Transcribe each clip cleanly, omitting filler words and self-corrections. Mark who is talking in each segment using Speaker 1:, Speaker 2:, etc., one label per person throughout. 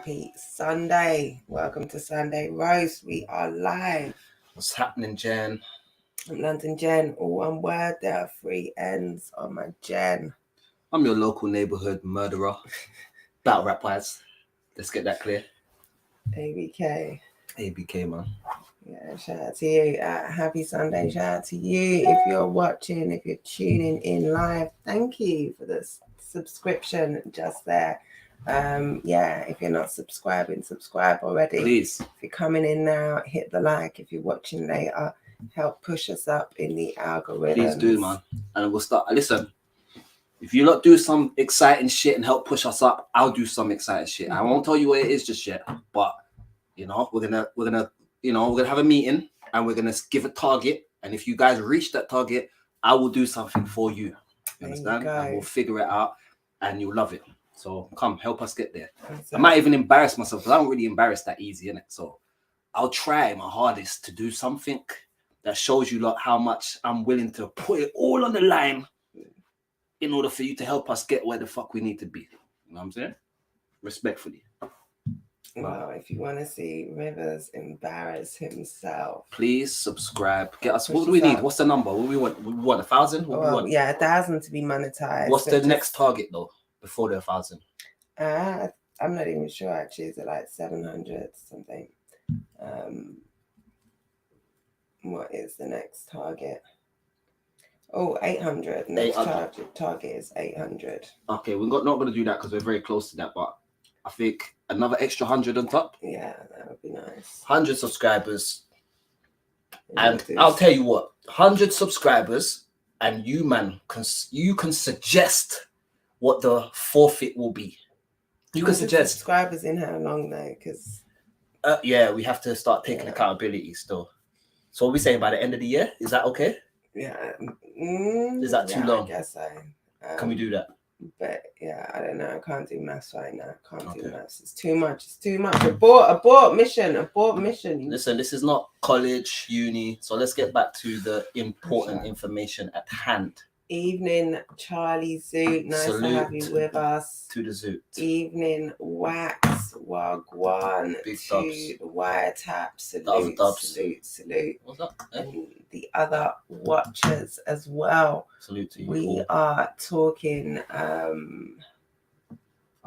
Speaker 1: Happy Sunday. Welcome to Sunday Roast. We are live.
Speaker 2: What's happening, Jen?
Speaker 1: I'm London Jen. All one word. There are three N's on my Jen.
Speaker 2: I'm your local neighborhood murderer. Battle rap wise. Let's get that clear.
Speaker 1: ABK.
Speaker 2: ABK, man.
Speaker 1: Yeah, shout out to you. Happy Sunday. Shout out to you. If you're watching, if you're tuning in live, thank you for this subscription just there. If you're not subscribing, subscribe already.
Speaker 2: Please.
Speaker 1: If you're coming in now, hit the like. If you're watching later, help push us up in the algorithm.
Speaker 2: Please do, man. And we'll start. Listen, if you lot do some exciting shit and help push us up, I'll do some exciting shit. I won't tell you what it is just yet, but we're gonna have a meeting and we're gonna give a target. And if you guys reach that target, I will do something for you. You understand? And we'll figure it out, and you'll love it. So come, help us get there. I might even embarrass myself because I don't really embarrass that easy, innit? So I'll try my hardest to do something that shows you lot how much I'm willing to put it all on the line in order for you to help us get where the fuck we need to be. You know what I'm saying? Respectfully.
Speaker 1: Well, if you want to see Rivers embarrass himself,
Speaker 2: please subscribe. Get us. What do we need? What's the number? What we want? We want 1,000. What we want?
Speaker 1: Yeah, 1,000 to be monetized.
Speaker 2: What's the next target though? Before the 1,000.
Speaker 1: I'm not even sure actually. Is it like 700 something? What is the next target? 800. Next target is 800.
Speaker 2: Okay, we're not going to do that because we're very close to that, but I think another extra 100 on top.
Speaker 1: Yeah, that would be nice.
Speaker 2: 100 subscribers. And I'll tell you what, 100 subscribers, and you, man, you can suggest what the forfeit will be. You can suggest.
Speaker 1: Subscribers in how long though? Because
Speaker 2: we have to start taking accountability still. So what are we saying by the end of the year? Is that okay?
Speaker 1: Yeah.
Speaker 2: Is that too long?
Speaker 1: I guess so.
Speaker 2: Can we do that?
Speaker 1: But yeah, I don't know. I can't do maths right now. Do maths. It's too much. Abort mission.
Speaker 2: Listen, this is not college, uni. So let's get back to the important information at hand.
Speaker 1: Evening, Charlie Zoot. Nice to have you with us.
Speaker 2: To the Zoot.
Speaker 1: Evening, Wax. Wagwan.
Speaker 2: Big
Speaker 1: to
Speaker 2: dubs.
Speaker 1: the Wiretap. Salute.
Speaker 2: What's up?
Speaker 1: And the other watchers as well.
Speaker 2: Salute to you.
Speaker 1: We are talking the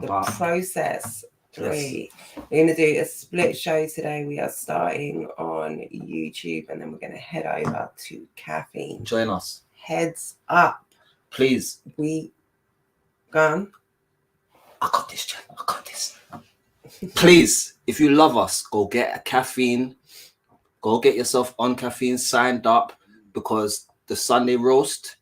Speaker 1: process 3. We're going to do a split show today. We are starting on YouTube and then we're going to head over to Caffeine.
Speaker 2: Join us.
Speaker 1: Heads up.
Speaker 2: Please.
Speaker 1: We gone.
Speaker 2: I got this, Jen. I got this. Please, if you love us, go get a Caffeine. Go get yourself on Caffeine, signed up, because the Sunday roast,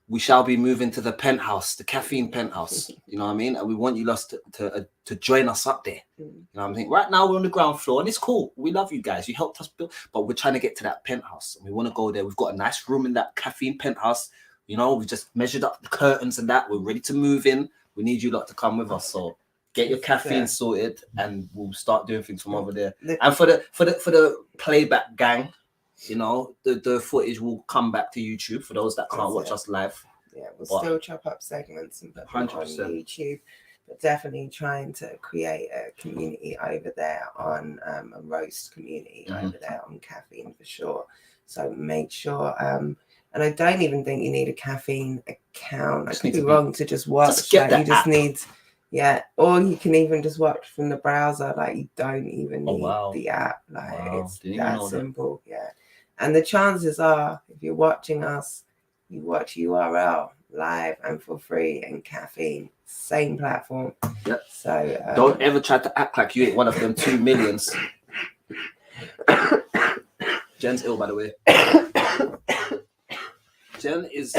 Speaker 2: we shall be moving to the penthouse, the Caffeine penthouse. You know what I mean? And we want you guys to join us up there. You know what I'm saying? Right now we're on the ground floor and it's cool. We love you guys. You helped us build, but we're trying to get to that penthouse. And we want to go there. We've got a nice room in that Caffeine penthouse. You know, we just measured up the curtains and that. We're ready to move in. We need you lot to come with us. So get your Caffeine sorted and we'll start doing things from over there. And for the playback gang, you know, the footage will come back to YouTube for those that can't watch us live.
Speaker 1: Yeah, we'll still chop up segments and put them on YouTube, but definitely trying to create a community over there on a roast community over there on Caffeine for sure. So make sure, and I don't even think you need a Caffeine account. I could be wrong to just watch.
Speaker 2: Just get
Speaker 1: you just need. Yeah, or you can even just watch from the browser. Like you don't even need the app. Like it's that simple. Yeah, and the chances are, if you're watching us, you watch URL live and for free, and Caffeine same platform.
Speaker 2: Yep.
Speaker 1: So
Speaker 2: don't ever try to act like you ain't one of them 2 millions. Jen's ill, by the way. Jen is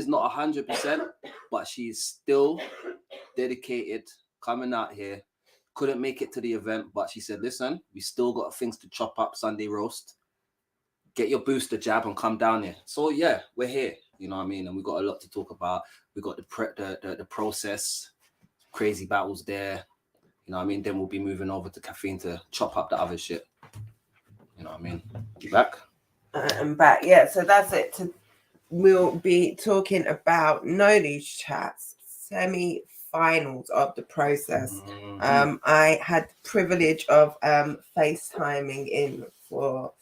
Speaker 2: not 100%, but she's still dedicated, coming out here. Couldn't make it to the event, but she said, listen, we still got things to chop up Sunday roast. Get your booster jab and come down here. So yeah, we're here. You know what I mean? And we got a lot to talk about. We got the process, crazy battles there. You know what I mean? Then we'll be moving over to Caffeine to chop up the other shit. You know what I mean? You back?
Speaker 1: I'm back. Yeah, so that's it. We'll be talking about No Loose Chats, semi finals of the process. I had the privilege of FaceTiming in for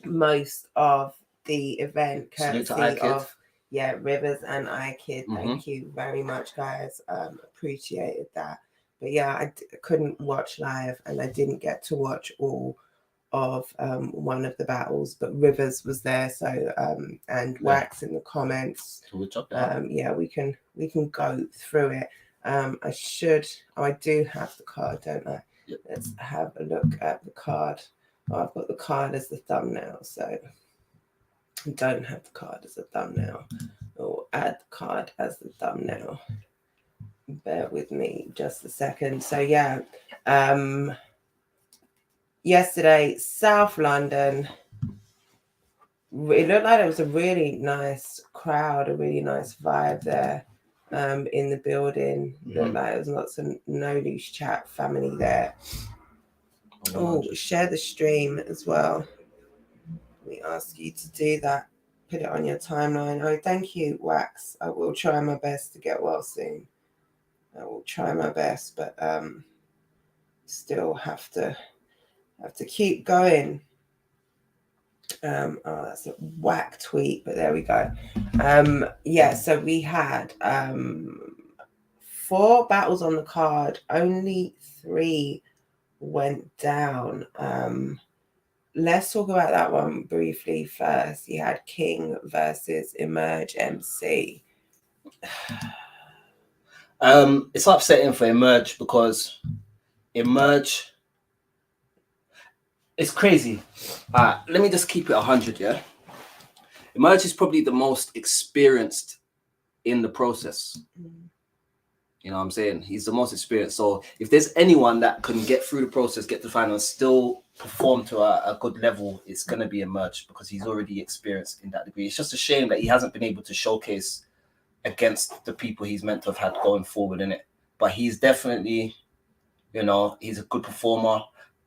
Speaker 1: most of the event, courtesy of Rivers and iKid. Thank you very much, guys. Appreciated that. But yeah, I couldn't watch live, and I didn't get to watch all of one of the battles, but Rivers was there, so and Wax in the comments. Yeah, we can go through it. I do have the card, don't I? Yep. Let's have a look at the card. I've got the card as the thumbnail, so I don't have the card as a thumbnail. I'll add the card as the thumbnail. Bear with me just a second. So yeah, yesterday, South London, it looked like there was a really nice crowd, a really nice vibe there in the building. Looked like there was lots of No Loose Chat family there. Oh, share the stream as well. We ask you to do that. Put it on your timeline. Oh, thank you, Wax. I will try my best to get well soon. I will try my best, but still have to keep going. Oh, that's a whack tweet, but there we go. Yeah, so we had 4 battles on the card. Only 3 went down. Let's talk about that one briefly first. You had King versus Emerge MC.
Speaker 2: It's upsetting for Emerge because Emerge, it's crazy. Let me just keep it 100, yeah? Emerge is probably the most experienced in the process. You know what I'm saying? He's the most experienced. So if there's anyone that can get through the process, get to the final, and still perform to a good level, it's going to be Emerge because he's already experienced in that degree. It's just a shame that he hasn't been able to showcase against the people he's meant to have had going forward in it. But he's definitely, you know, he's a good performer.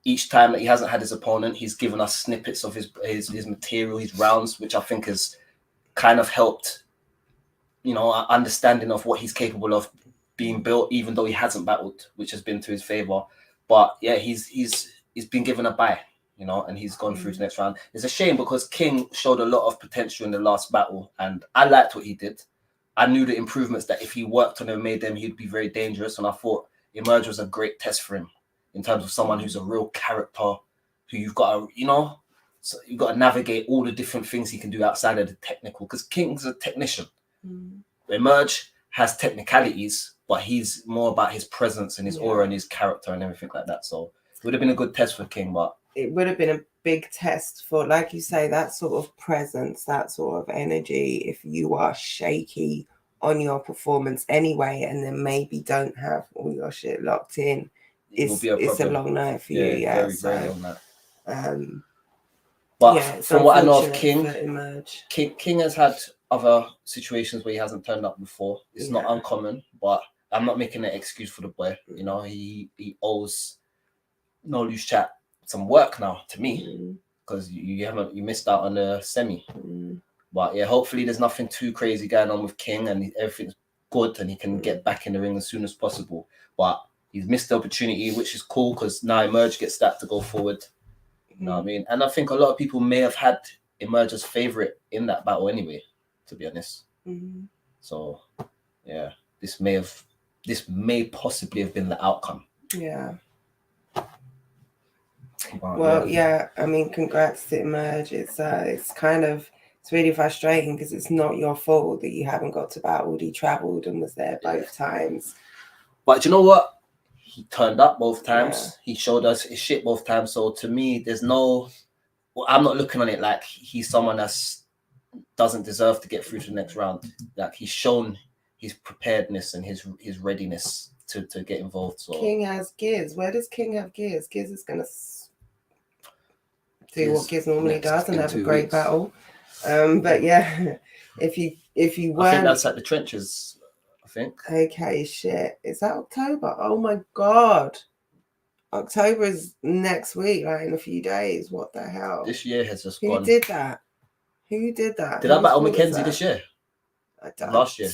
Speaker 2: Each time that he hasn't had his opponent, he's given us snippets of his material, his rounds, which I think has kind of helped, you know, our understanding of what he's capable of being built, even though he hasn't battled, which has been to his favor. But yeah, he's been given a bye, you know, and he's gone through to the next round. It's a shame because King showed a lot of potential in the last battle, and I liked what he did. I knew the improvements that if he worked on them and made them, he'd be very dangerous. And I thought Emerge was a great test for him in terms of someone who's a real character, who you've got to, you know, so you've got to navigate all the different things he can do outside of the technical, because King's a technician. Emerge has technicalities, but he's more about his presence and his aura and his character and everything like that. So it would have been a good test for King, but
Speaker 1: it would have been a big test for, like you say, that sort of presence, that sort of energy. If you are shaky on your performance anyway, and then maybe don't have all your shit locked in, it's a long night for you. Yeah,
Speaker 2: very long night. But from what I know of King, King has had other situations where he hasn't turned up before. It's not uncommon, but I'm not making an excuse for the boy. You know, he owes No Loose Chat some work now to me, because you missed out on the semi. But yeah, hopefully there's nothing too crazy going on with King and everything's good and he can get back in the ring as soon as possible. But he's missed the opportunity, which is cool because now Emerge gets that to go forward. You know what I mean? And I think a lot of people may have had Emerge as favorite in that battle anyway, to be honest. So yeah, this may possibly have been the outcome.
Speaker 1: Yeah. Well, yeah, I mean, congrats to Emerge. It's really frustrating because it's not your fault that you haven't got to battle. He travelled and was there both times.
Speaker 2: But you know what? He turned up both times. He showed us his shit both times. So to me, I'm not looking on it like he's someone that doesn't deserve to get through to the next round. Like, he's shown his preparedness and his readiness to get involved. So
Speaker 1: King has gears. Where does King have gears? Gears is gonna do what Gears normally does and have a great battle. But yeah, if you weren't,
Speaker 2: I think that's at the trenches. I think.
Speaker 1: Okay, shit. Is that October? Oh my god. October is next week, like in a few days. What the hell?
Speaker 2: This year has just gone.
Speaker 1: Who did that? Did
Speaker 2: I battle Mackenzie this year? Last year?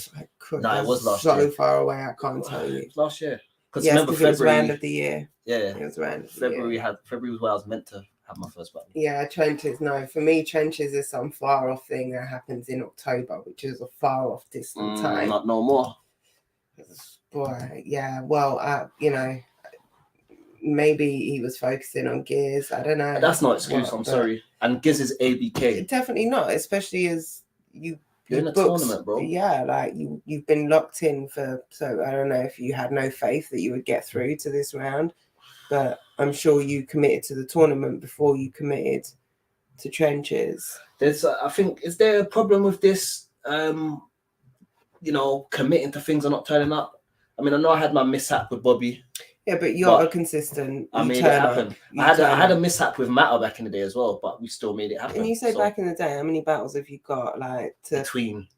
Speaker 2: No, it was last year.
Speaker 1: So far away, I can't tell you.
Speaker 2: Last year. Because
Speaker 1: Yes,
Speaker 2: remember
Speaker 1: because it was
Speaker 2: February.
Speaker 1: round of the year.
Speaker 2: Yeah.
Speaker 1: It was round of the year.
Speaker 2: February was where I was meant to have my first battle.
Speaker 1: Yeah, trenches. No, for me, trenches is some far off thing that happens in October, which is a far off distant time.
Speaker 2: Not no more.
Speaker 1: Boy, yeah. Well, you know, maybe he was focusing on Gears. I don't know.
Speaker 2: That's no excuse. I'm sorry. And Gears is ABK.
Speaker 1: Definitely not, especially as you're
Speaker 2: in a tournament, bro.
Speaker 1: Yeah, like you've been locked in for. So I don't know if you had no faith that you would get through to this round, but I'm sure you committed to the tournament before you committed to trenches.
Speaker 2: There's, I think, is there a problem with this? You know, committing to things and not turning up. I mean, I know I had my mishap with Bobby.
Speaker 1: Yeah, but you're a consistent.
Speaker 2: I made it happen. I had a mishap with Matter back in the day as well, but we still made it happen.
Speaker 1: And you say back in the day, how many battles have you got? Like
Speaker 2: between,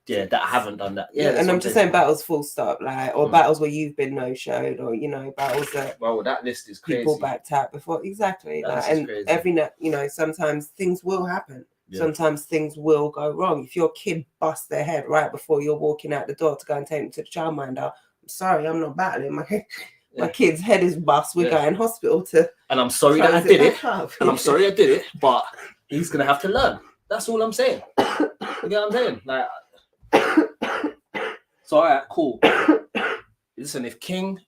Speaker 2: that I haven't done that. Yeah,
Speaker 1: and I'm just saying battles full stop, like, or battles where you've been no showed, or you know, battles that.
Speaker 2: Well, that list is crazy.
Speaker 1: People backed out before, exactly. Like, and crazy. Sometimes things will happen. Yeah. Sometimes things will go wrong. If your kid busts their head right before you're walking out the door to go and take them to the childminder, I'm sorry, I'm not battling. My kid's head is bust. We're going to hospital to. And I'm sorry that I did it.
Speaker 2: And I'm sorry I did it, but he's gonna have to learn. That's all I'm saying. You get what I'm saying? Like, so all right, cool. Listen, if King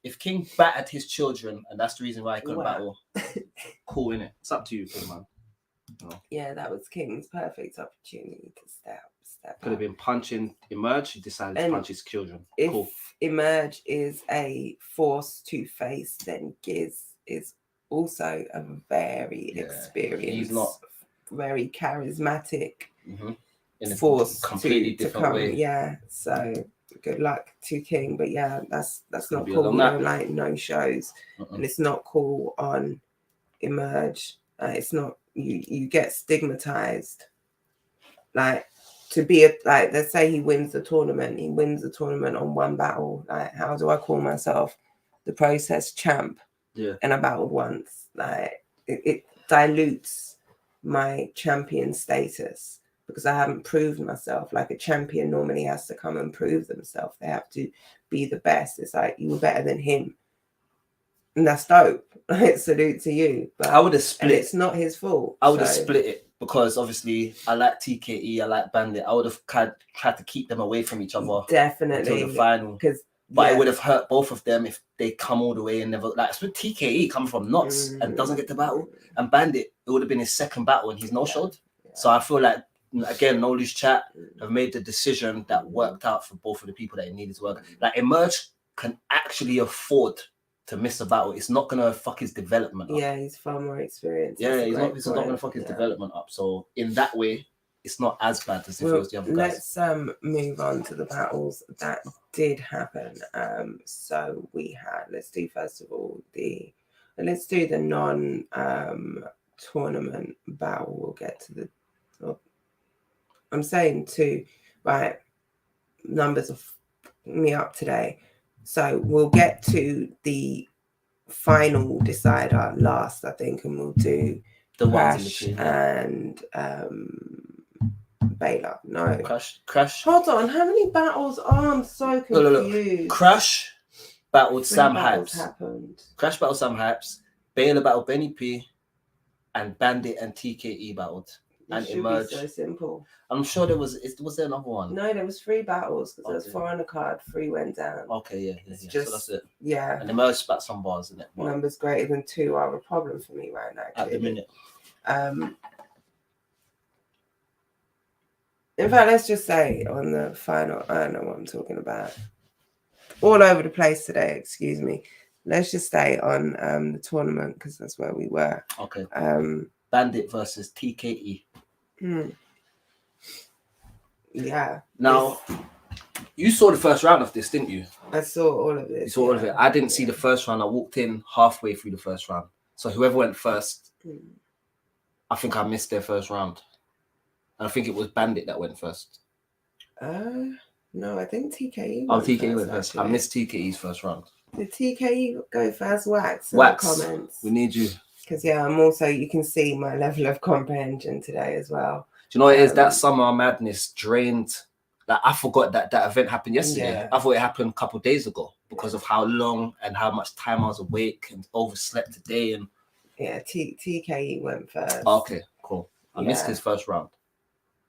Speaker 2: battered his children, and that's the reason why he couldn't battle, cool, innit? It's up to you, King, man.
Speaker 1: Oh. Yeah, that was King's perfect opportunity to step
Speaker 2: Could have been punching Emerge. He decided to punch his children.
Speaker 1: If
Speaker 2: cool.
Speaker 1: Emerge is a force to face, then Giz is also a very experienced,
Speaker 2: he's not
Speaker 1: very charismatic in a force completely different way. Yeah, so good luck to King, but yeah, that's not cool. Like no shows, and it's not cool on Emerge. It's not. You get stigmatized. Like to be like, let's say he wins the tournament on one battle. Like, how do I call myself the process champ?
Speaker 2: Yeah.
Speaker 1: And I battled once. Like it dilutes my champion status because I haven't proved myself. Like a champion normally has to come and prove themselves. They have to be the best. It's like you were better than him. And that's dope. Like, salute to you. But
Speaker 2: I would have split.
Speaker 1: It's not his fault.
Speaker 2: I would have split it because obviously I like TKE, I like Bandit. I would have tried to keep them away from each other.
Speaker 1: Definitely.
Speaker 2: Until the final. But it would have hurt both of them if they come all the way and never, like, with TKE coming from Knots and doesn't get the battle. And Bandit, it would have been his second battle and he's no-showed. Yeah. So I feel like, again, No Loose Chat have made the decision that worked out for both of the people that it needed to work. Like, Emerge can actually afford to miss a battle. It's not gonna fuck his development up.
Speaker 1: Yeah, he's far more experienced.
Speaker 2: Yeah, he's not gonna fuck his development up. So in that way, it's not as bad as if it was the other guys.
Speaker 1: Let's move on to the battles that did happen. So we had, let's do first of all the non tournament battle. We'll get to I'm saying two, right? Numbers of me up today. So we'll get to the final decider last, I think, and we'll do
Speaker 2: the
Speaker 1: Crash and Baylor. No.
Speaker 2: Crash.
Speaker 1: Hold on. How many battles? Oh, I'm so confused.
Speaker 2: No. Crash battled Sam Hypes. Crash battled Sam Hypes. Baylor battled Benny P. And Bandit and TKE battled. And Emerge.
Speaker 1: So simple.
Speaker 2: I'm sure there was there another one?
Speaker 1: No, there was 3 battles because there was 4 on the card, 3 went down.
Speaker 2: Okay, yeah. So that's it.
Speaker 1: Yeah.
Speaker 2: And Emerge spat some bars in it.
Speaker 1: Wow. Numbers greater than 2 are a problem for me right now.
Speaker 2: At the minute.
Speaker 1: In fact, let's just say on the final, I don't know what I'm talking about. All over the place today, excuse me. Let's just stay on the tournament because that's where we were.
Speaker 2: Okay. Bandit versus TKE.
Speaker 1: Yeah.
Speaker 2: Now, you saw the first round of this, didn't you?
Speaker 1: I saw all of it.
Speaker 2: You saw all of it. I didn't see the first round. I walked in halfway through the first round. So whoever went first, I think I missed their first round. And I think it was Bandit that went first.
Speaker 1: No, I think TKE.
Speaker 2: TKE went first. I missed TKE's first round.
Speaker 1: Did TKE go first? Wax.
Speaker 2: Comments. We need you.
Speaker 1: Because I'm also, you can see my level of comprehension today as well.
Speaker 2: Do you know what it is? That Summer Madness drained Like I forgot that event happened yesterday.
Speaker 1: Yeah.
Speaker 2: I thought it happened a couple of days ago because of how long and how much time I was awake and overslept today. And
Speaker 1: yeah, TKE went first.
Speaker 2: Okay, cool. I missed his first round.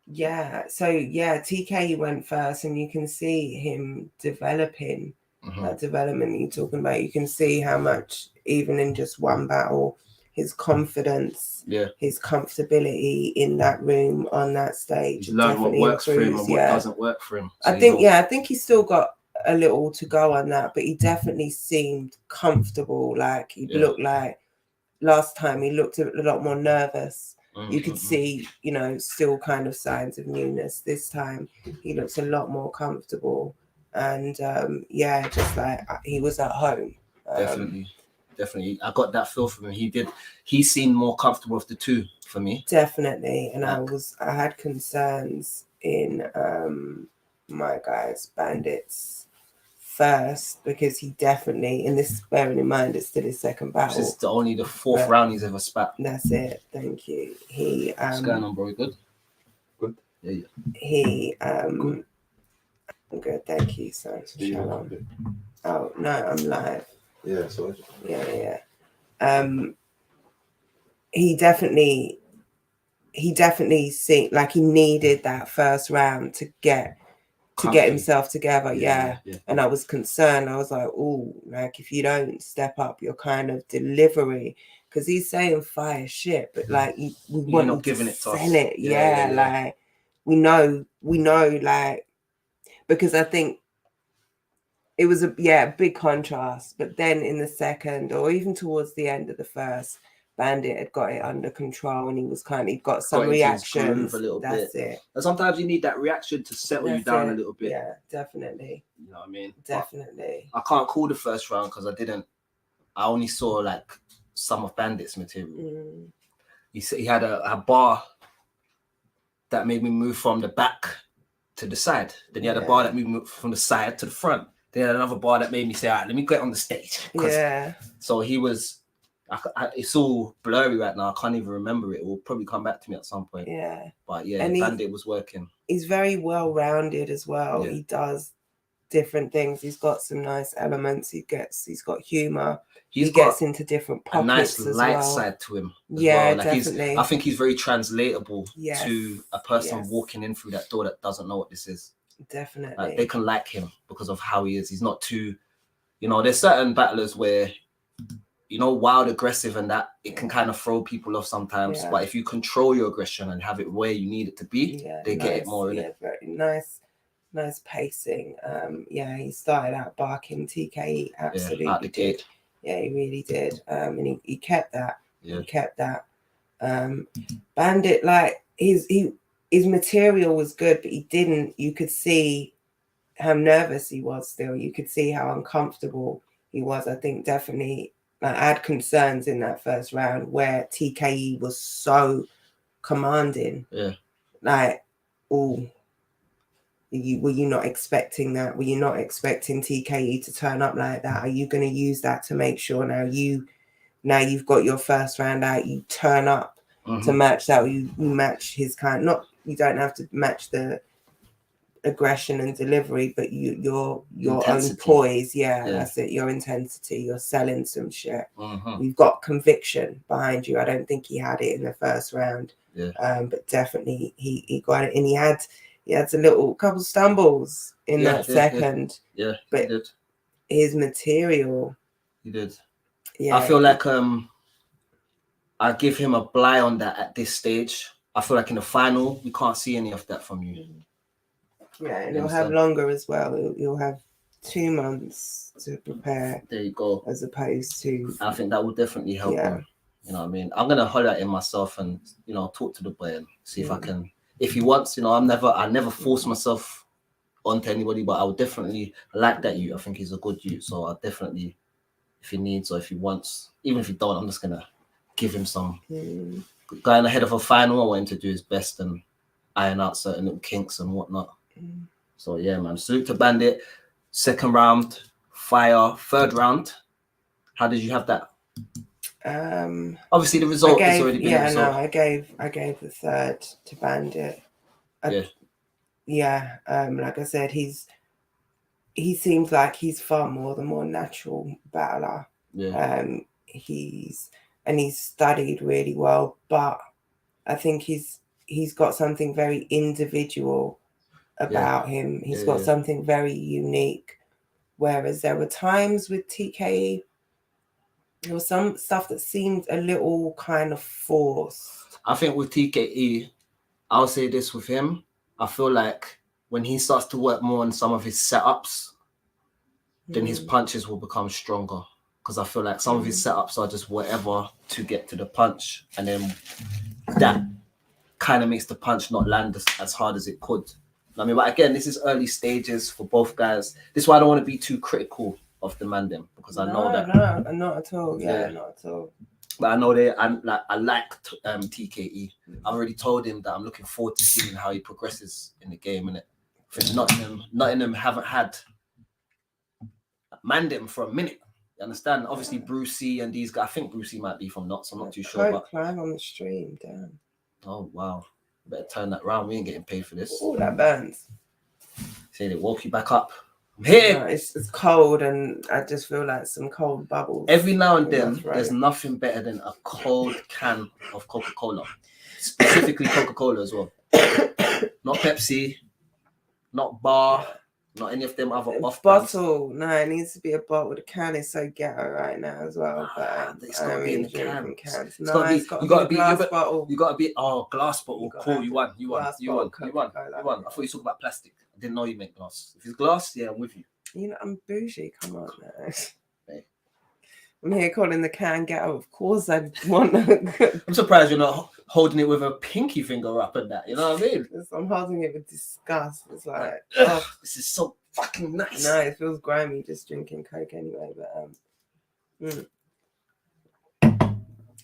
Speaker 1: Yeah, so yeah, TKE went first, and you can see him developing that development you're talking about. You can see how much, even in just one battle, his confidence, his comfortability in that room on that stage.
Speaker 2: He's learned what works for him and what doesn't work for him.
Speaker 1: So I think he's still got a little to go on that, but he definitely seemed comfortable. Like he looked like last time he looked a lot more nervous. You could see, you know, still kind of signs of newness. This time he looks a lot more comfortable. And just like he was at home.
Speaker 2: Definitely. I got that feel from him. He seemed more comfortable with the two for me.
Speaker 1: Definitely. And I had concerns in my guys, Bandits first, because he definitely, and this bearing in mind it's still his second battle.
Speaker 2: This is only the fourth round he's ever spat.
Speaker 1: That's it. Thank you.
Speaker 2: What's going on, bro? Good? Yeah.
Speaker 1: Good. I'm good, thank you, son. Shalom. Oh no, I'm live.
Speaker 3: Yeah, so
Speaker 1: yeah. He definitely seemed like he needed that first round to get himself together. Yeah. And I was concerned. I was like, oh, like if you don't step up your kind of delivery, because he's saying fire shit, but like we want him to sell it. Yeah, like we know, like, because I think it was a big contrast. But then in the second, or even towards the end of the first, Bandit had got it under control, and he got some reactions. That's it.
Speaker 2: And sometimes you need that reaction to settle you down a little bit.
Speaker 1: Yeah, definitely.
Speaker 2: You know what I mean?
Speaker 1: Definitely.
Speaker 2: But I can't call the first round because I only saw like some of Bandit's material. He said he had a bar that made me move from the back to the side. Then he had a bar that made me move from the side to the front. Then he had another bar that made me say, all right, let me get on the stage.
Speaker 1: Yeah.
Speaker 2: So he was, it's all blurry right now. I can't even remember it. It will probably come back to me at some point.
Speaker 1: Yeah.
Speaker 2: But yeah, and Bandit was working.
Speaker 1: He's very well-rounded as well. Yeah. He does different things. He's got some nice elements. He's got humor. He gets into different pockets. A nice light
Speaker 2: side to him.
Speaker 1: Yeah, like definitely.
Speaker 2: I think he's very translatable to a person walking in through that door that doesn't know what this is.
Speaker 1: Definitely.
Speaker 2: Like, they can like him because of how he is. He's not too, there's certain battlers where, wild, aggressive, and that it can kind of throw people off sometimes. But if you control your aggression and have it where you need it to be, they get it more.
Speaker 1: Yeah, very nice pacing. He started out barking TKE absolutely
Speaker 2: out the gate.
Speaker 1: Yeah, he really did. And he kept that. Yeah. He kept that. Bandit, like his material was good, but you could see how nervous he was still. You could see how uncomfortable he was. I think definitely I had concerns in that first round where TKE was so commanding.
Speaker 2: Yeah.
Speaker 1: Like, were you not expecting that? Were you not expecting TKE to turn up like that? Are you going to use that to make sure now you've got your first round out, you turn up to match that, you match his kind? Not, you don't have to match the aggression and delivery, but your own poise. Yeah, that's it. Your intensity. You're selling some shit. You've got conviction behind you. I don't think he had it in the first round.
Speaker 2: Yeah.
Speaker 1: But definitely he got it, and he had a couple stumbles in that second.
Speaker 2: Yeah,
Speaker 1: but
Speaker 2: he did.
Speaker 1: His material.
Speaker 2: He did.
Speaker 1: Yeah.
Speaker 2: I feel like I give him a bly on that at this stage. I feel like in the final we can't see any of that from you.
Speaker 1: Yeah, and he'll have longer as well. He'll have 2 months to prepare.
Speaker 2: There you go.
Speaker 1: As opposed to,
Speaker 2: I think that will definitely help him. You know what I mean? I'm gonna holler at him myself and talk to the boy and see if I can. If he wants, I never force myself onto anybody, but I would definitely like that youth. I think he's a good youth, so I'll definitely, if he needs or if he wants, even if he don't, I'm just gonna give him some. Going ahead of a final, I want him to do his best and iron out certain little kinks and whatnot. So yeah, man. Salute to Bandit. Second round, fire. Third round, how did you have that? Obviously the result has already been a result.
Speaker 1: I gave the third to Bandit. yeah, like I said, he seems like he's far more the more natural battler.
Speaker 2: Yeah.
Speaker 1: He's studied really well, but I think he's got something very individual about him. He's got something very unique. Whereas there were times with TKE, there was some stuff that seemed a little kind of forced.
Speaker 2: I think with TKE, I'll say this with him. I feel like when he starts to work more on some of his setups, then his punches will become stronger. Because I feel like some of his setups are just whatever to get to the punch. And then that kind of makes the punch not land as hard as it could. I mean, but again, this is early stages for both guys. This is why I don't want to be too critical of the man them, because I know that.
Speaker 1: No, not at all. Yeah, not at all.
Speaker 2: But I know I like TKE. I've already told him that I'm looking forward to seeing how he progresses in the game. And I think Nottingham haven't had Mandem for a minute. You understand? Obviously, Brucey and these guys. I think Brucey might be from Notts. I'm not too sure. But
Speaker 1: climb on the stream, damn.
Speaker 2: Oh wow! Better turn that round. We ain't getting paid for this.
Speaker 1: Oh, that burns.
Speaker 2: Say they woke you back up. I'm here.
Speaker 1: No, it's cold, and I just feel like some cold bubbles.
Speaker 2: Every now and then, there's nothing better than a cold can of Coca-Cola, specifically Coca-Cola as well. Not Pepsi, not bar, not any of them other off
Speaker 1: bottle. No, it needs to be a bottle. The can is so ghetto right now as well. But
Speaker 2: it's got to be in the can.
Speaker 1: No, it's got to be a glass bottle.
Speaker 2: You got to be glass bottle. Cool, you won. You won. I thought you talked about plastic. I didn't know you meant glass. If it's glass, yeah, I'm with you.
Speaker 1: You know, I'm bougie. Come on, man. Hey. I'm here calling the can ghetto. Of course, I want.
Speaker 2: I'm surprised you're not holding it with a pinky finger up and that. You know what I mean?
Speaker 1: I'm holding it with disgust. It's like, oh,
Speaker 2: this is so fucking nice.
Speaker 1: No, it feels grimy just drinking Coke anyway. But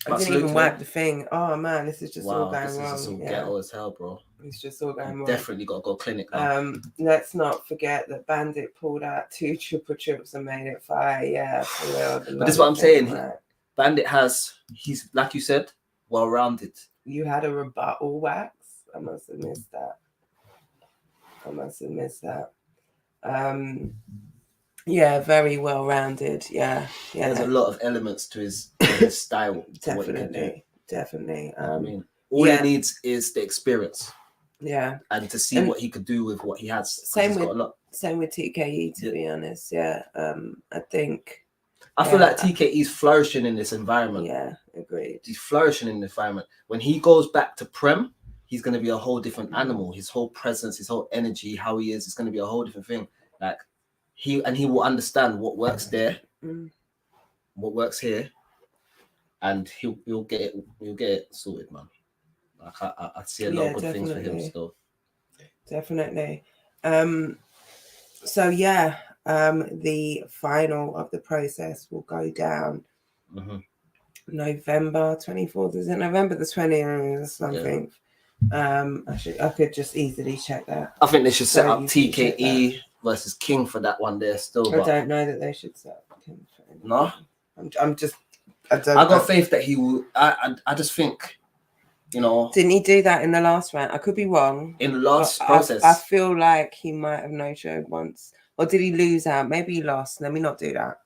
Speaker 1: I didn't even wipe the thing. Oh man, this is just all going wrong.
Speaker 2: This is all ghetto as hell, bro.
Speaker 1: It's just all going wrong.
Speaker 2: Definitely got to go clinic now.
Speaker 1: Let's not forget that Bandit pulled out 2 triple trips and made it 5. Yeah, for real.
Speaker 2: But this is what I'm saying. Right. Bandit he's like you said, well-rounded.
Speaker 1: You had a rebuttal wax. I must have missed that. Yeah, very well-rounded. Yeah.
Speaker 2: There's a lot of elements to his style.
Speaker 1: Definitely.
Speaker 2: I mean, all he needs is the experience.
Speaker 1: Yeah,
Speaker 2: and to see what he could do with what he has.
Speaker 1: Same with TKE, to be honest. Yeah, I think.
Speaker 2: I feel like TKE is flourishing in this environment.
Speaker 1: Yeah, agreed.
Speaker 2: He's flourishing in the environment. When he goes back to Prem, he's going to be a whole different animal. His whole presence, his whole energy, how he is going to be a whole different thing. Like he will understand what works there, what works here, and he'll get it sorted, man. Like I see a lot of good things for him still.
Speaker 1: Definitely. So yeah, the final of the process will go down November 24th. Is it November the 20th or something? Yeah. I could just easily check that.
Speaker 2: I think they should set up TKE versus King for that one there still.
Speaker 1: I don't know that they should set up King for anything.
Speaker 2: No?
Speaker 1: I
Speaker 2: got faith that he will. I just think, you know.
Speaker 1: Didn't he do that in the last round? I could be wrong.
Speaker 2: In the last process.
Speaker 1: I feel like he might have no-showed once. Or did he lose out? Maybe he lost. Let me not do that.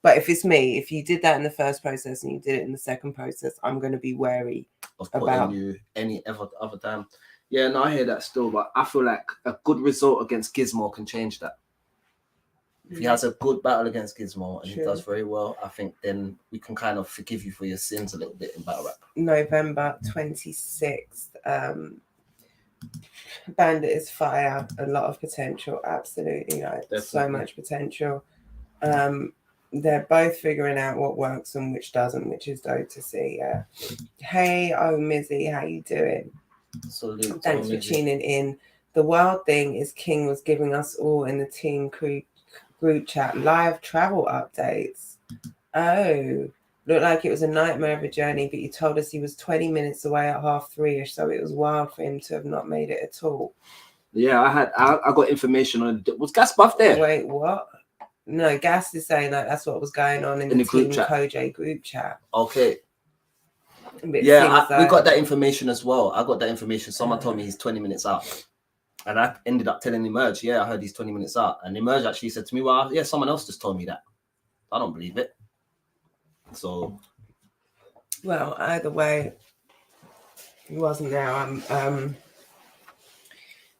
Speaker 1: But if it's me, if you did that in the first process and you did it in the second process, I'm going to be wary
Speaker 2: of putting you any other time. Yeah, no, I hear that still, but I feel like a good result against Gizmo can change that. If he has a good battle against Gizmo and he does very well, I think then we can kind of forgive you for your sins a little bit in battle rap.
Speaker 1: November 26th. Bandit is fire. A lot of potential. Absolutely. So much potential. They're both figuring out what works and which doesn't, which is dope to see. Yeah. Hey, Mizzy, how you doing?
Speaker 2: Salute.
Speaker 1: Thanks for tuning in. The wild thing is King was giving us all in the team group chat live travel updates. Oh, looked like it was a nightmare of a journey, but you told us he was 20 minutes away at 3:30ish, so it was wild for him to have not made it at all.
Speaker 2: Yeah, I got information on it. Was Gas Buff there?
Speaker 1: Wait, what? No, Gas is saying that that's what was going on in the
Speaker 2: group chat.
Speaker 1: Koj group chat.
Speaker 2: Okay. Yeah, we got that information as well. I got that information. Someone told me he's 20 minutes out. And I ended up telling Emerge, I heard he's 20 minutes out. And Emerge actually said to me, well, yeah, someone else just told me that. I don't believe it. So.
Speaker 1: Well, either way, he wasn't there.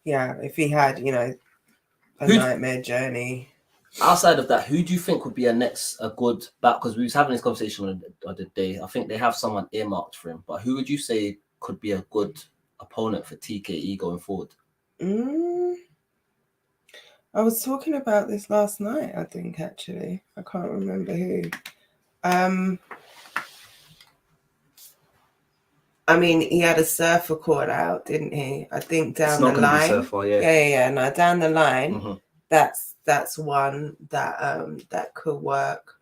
Speaker 1: If he had, a nightmare journey.
Speaker 2: Outside of that, who do you think would be a good back? Because we was having this conversation the other day. I think they have someone earmarked for him. But who would you say could be a good opponent for TKE going forward?
Speaker 1: I was talking about this last night, I think, actually. I can't remember who. I mean, he had a surfer call out, didn't he? I think down the line.
Speaker 2: Surfer,
Speaker 1: No, down the line, that's one that could work.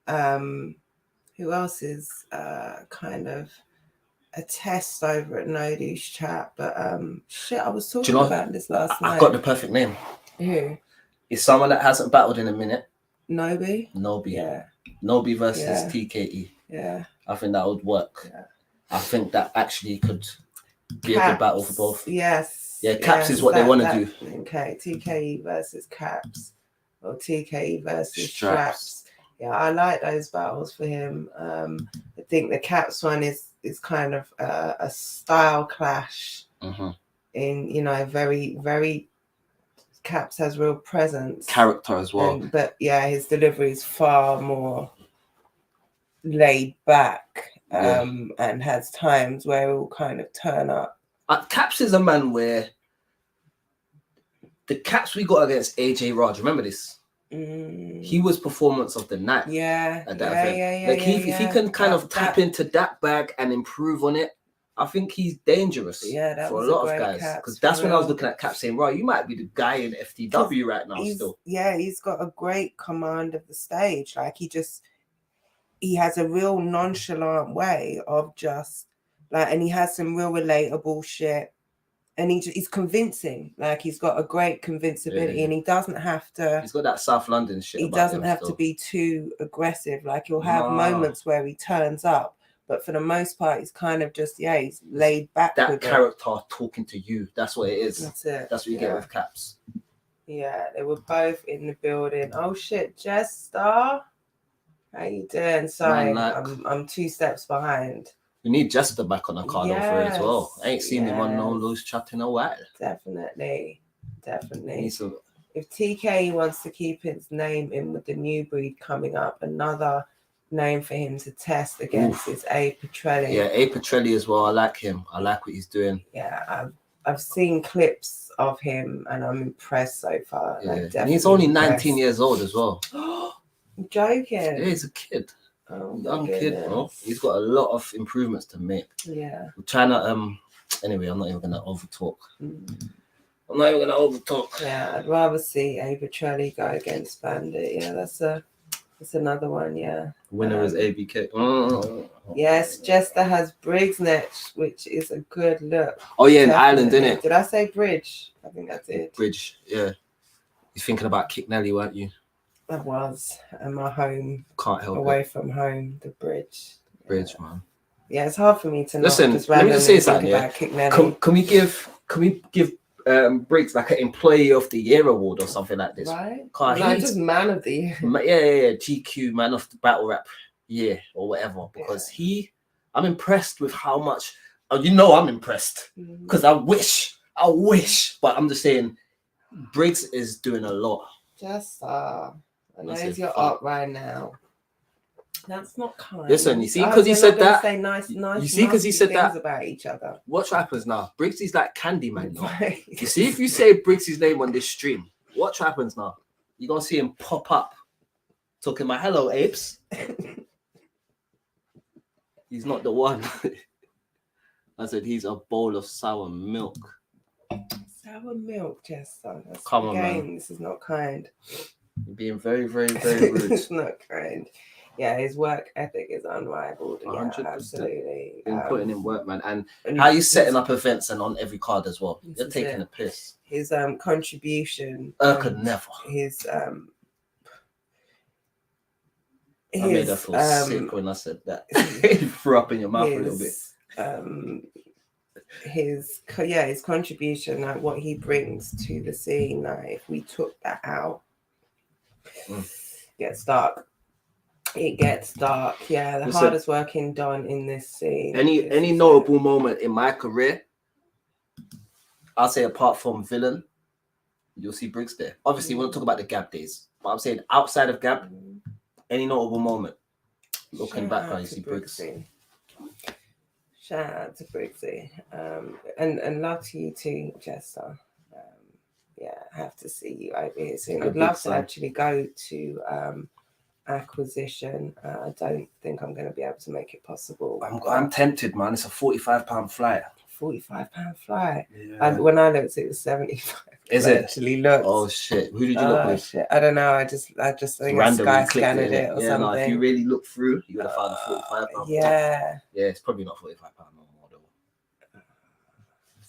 Speaker 1: Who else is kind of a test over at No Douche Chat? But I was talking about this last night.
Speaker 2: I've got the perfect name.
Speaker 1: Who?
Speaker 2: It's someone that hasn't battled in a minute.
Speaker 1: Nobi?
Speaker 2: Yeah. Nobi versus TKE.
Speaker 1: Yeah.
Speaker 2: I think that would work.
Speaker 1: Yeah.
Speaker 2: I think that actually could be a good battle for both.
Speaker 1: Yes.
Speaker 2: Yeah, Caps is what they want to do.
Speaker 1: Okay, TKE versus Caps. Or TKE versus Straps. Yeah, I like those battles for him. I think the Caps one is kind of a style clash. In, very, very... Caps has real presence.
Speaker 2: Character as well.
Speaker 1: But his delivery is far more laid back. And has times where it will kind of turn up.
Speaker 2: Caps is a man where the Caps we got against AJ Raj, remember this? He was performance of the night. At that event. If he can kind of tap into that bag and improve on it, I think he's dangerous for a lot of guys. Because that's when I was looking at Caps saying, right, you might be the guy in FTW right now still.
Speaker 1: Yeah, he's got a great command of the stage. Like he has a real nonchalant way of just and he has some real relatable shit, and he's convincing. Like he's got a great convincibility, and he doesn't have to.
Speaker 2: He's got that South London shit.
Speaker 1: He doesn't have to be too aggressive. Like he'll have moments where he turns up, but for the most part, he's kind of just he's laid back.
Speaker 2: That character talking to you. That's what it is.
Speaker 1: That's it.
Speaker 2: That's what you get with Caps.
Speaker 1: Yeah, they were both in the building. Oh shit, Jester. How you doing? Sorry, I'm 2 steps behind.
Speaker 2: We need Jester back on the card for it as well. I ain't seen him on No Loose Chat in a while.
Speaker 1: Definitely. If TK wants to keep his name in with the new breed coming up, another name for him to test against is A. Petrelli.
Speaker 2: Yeah, A. Petrelli as well. I like him. I like what he's doing.
Speaker 1: Yeah, I've seen clips of him and I'm impressed so far.
Speaker 2: Yeah. And he's only 19 years old as well.
Speaker 1: I'm joking.
Speaker 2: Yeah, he's a kid.
Speaker 1: Young kid,
Speaker 2: bro. He's got a lot of improvements to make.
Speaker 1: Yeah.
Speaker 2: We're trying to anyway, I'm not even gonna overtalk.
Speaker 1: Yeah, I'd rather see A. Petrelli go against Bandit. Yeah, that's another one, yeah.
Speaker 2: Winner is ABK.
Speaker 1: Yes, Jester has Briggs next, which is a good look.
Speaker 2: Oh yeah, in Ireland, didn't it?
Speaker 1: Did I say Bridge? I think I did.
Speaker 2: Bridge, yeah. You're thinking about Kick Nelly, weren't you?
Speaker 1: I was, and my home.
Speaker 2: Can't help
Speaker 1: away
Speaker 2: it.
Speaker 1: from home, the Bridge.
Speaker 2: Bridge, man.
Speaker 1: Yeah, it's hard for me to
Speaker 2: listen. Let me just say something. Yeah, can we give Briggs like an Employee of the Year award or something like this?
Speaker 1: Right. Like just Man of the Year.
Speaker 2: Yeah. GQ Man of the Battle Rap Year or whatever. Because I'm impressed with how much. I'm impressed because I wish, but I'm just saying, Briggs is doing a lot.
Speaker 1: Just I know you're up right now. That's not kind.
Speaker 2: Listen, you see, because he said that.
Speaker 1: Say nice.
Speaker 2: You see, because he said that
Speaker 1: about each other.
Speaker 2: Watch what happens now. Briggs is like Candyman.
Speaker 1: Right.
Speaker 2: You see, if you say Briggs' name on this stream, watch what happens now. You're gonna see him pop up, talking about hello, apes. He's not the one. I said he's a bowl of sour milk.
Speaker 1: Sour milk, Jester.
Speaker 2: Come on, man.
Speaker 1: This is not kind.
Speaker 2: You're being very, very, very rude.
Speaker 1: It's not kind. Yeah, his work ethic is unrivaled.
Speaker 2: 100%.
Speaker 1: Yeah, absolutely.
Speaker 2: Been putting in work, man. And how you setting up events and on every card as well. You're taking a piss.
Speaker 1: His contribution.
Speaker 2: Could never.
Speaker 1: His
Speaker 2: I made her feel sick when I said that. You threw up in your mouth a little bit.
Speaker 1: his contribution, like what he brings to the scene. Like if we took that out, it gets dark. It gets dark. Yeah, the hardest working Don in this scene.
Speaker 2: Any notable moment in my career, I'll say apart from Villain, you'll see Briggs there. Obviously, we won't talk about the Gab days, but I'm saying outside of Gab, any notable moment. Looking back, you see Briggs.
Speaker 1: Shout out to Briggsy. And love to you too, Jester. Yeah, I have to see you over here soon. I'd love to actually go to Acquisition. I don't think I'm going to be able to make it possible.
Speaker 2: I'm tempted, man. It's a £45 flight.
Speaker 1: £45 flight.
Speaker 2: Yeah.
Speaker 1: When I looked, it was 75.
Speaker 2: Is it
Speaker 1: actually looked?
Speaker 2: Oh shit! Who did you look with?
Speaker 1: Shit. I don't know. I just think I Sky scanned it or something.
Speaker 2: No, if you really look through, you would have found £45.
Speaker 1: Yeah.
Speaker 2: Yeah, it's probably not £45 no more though.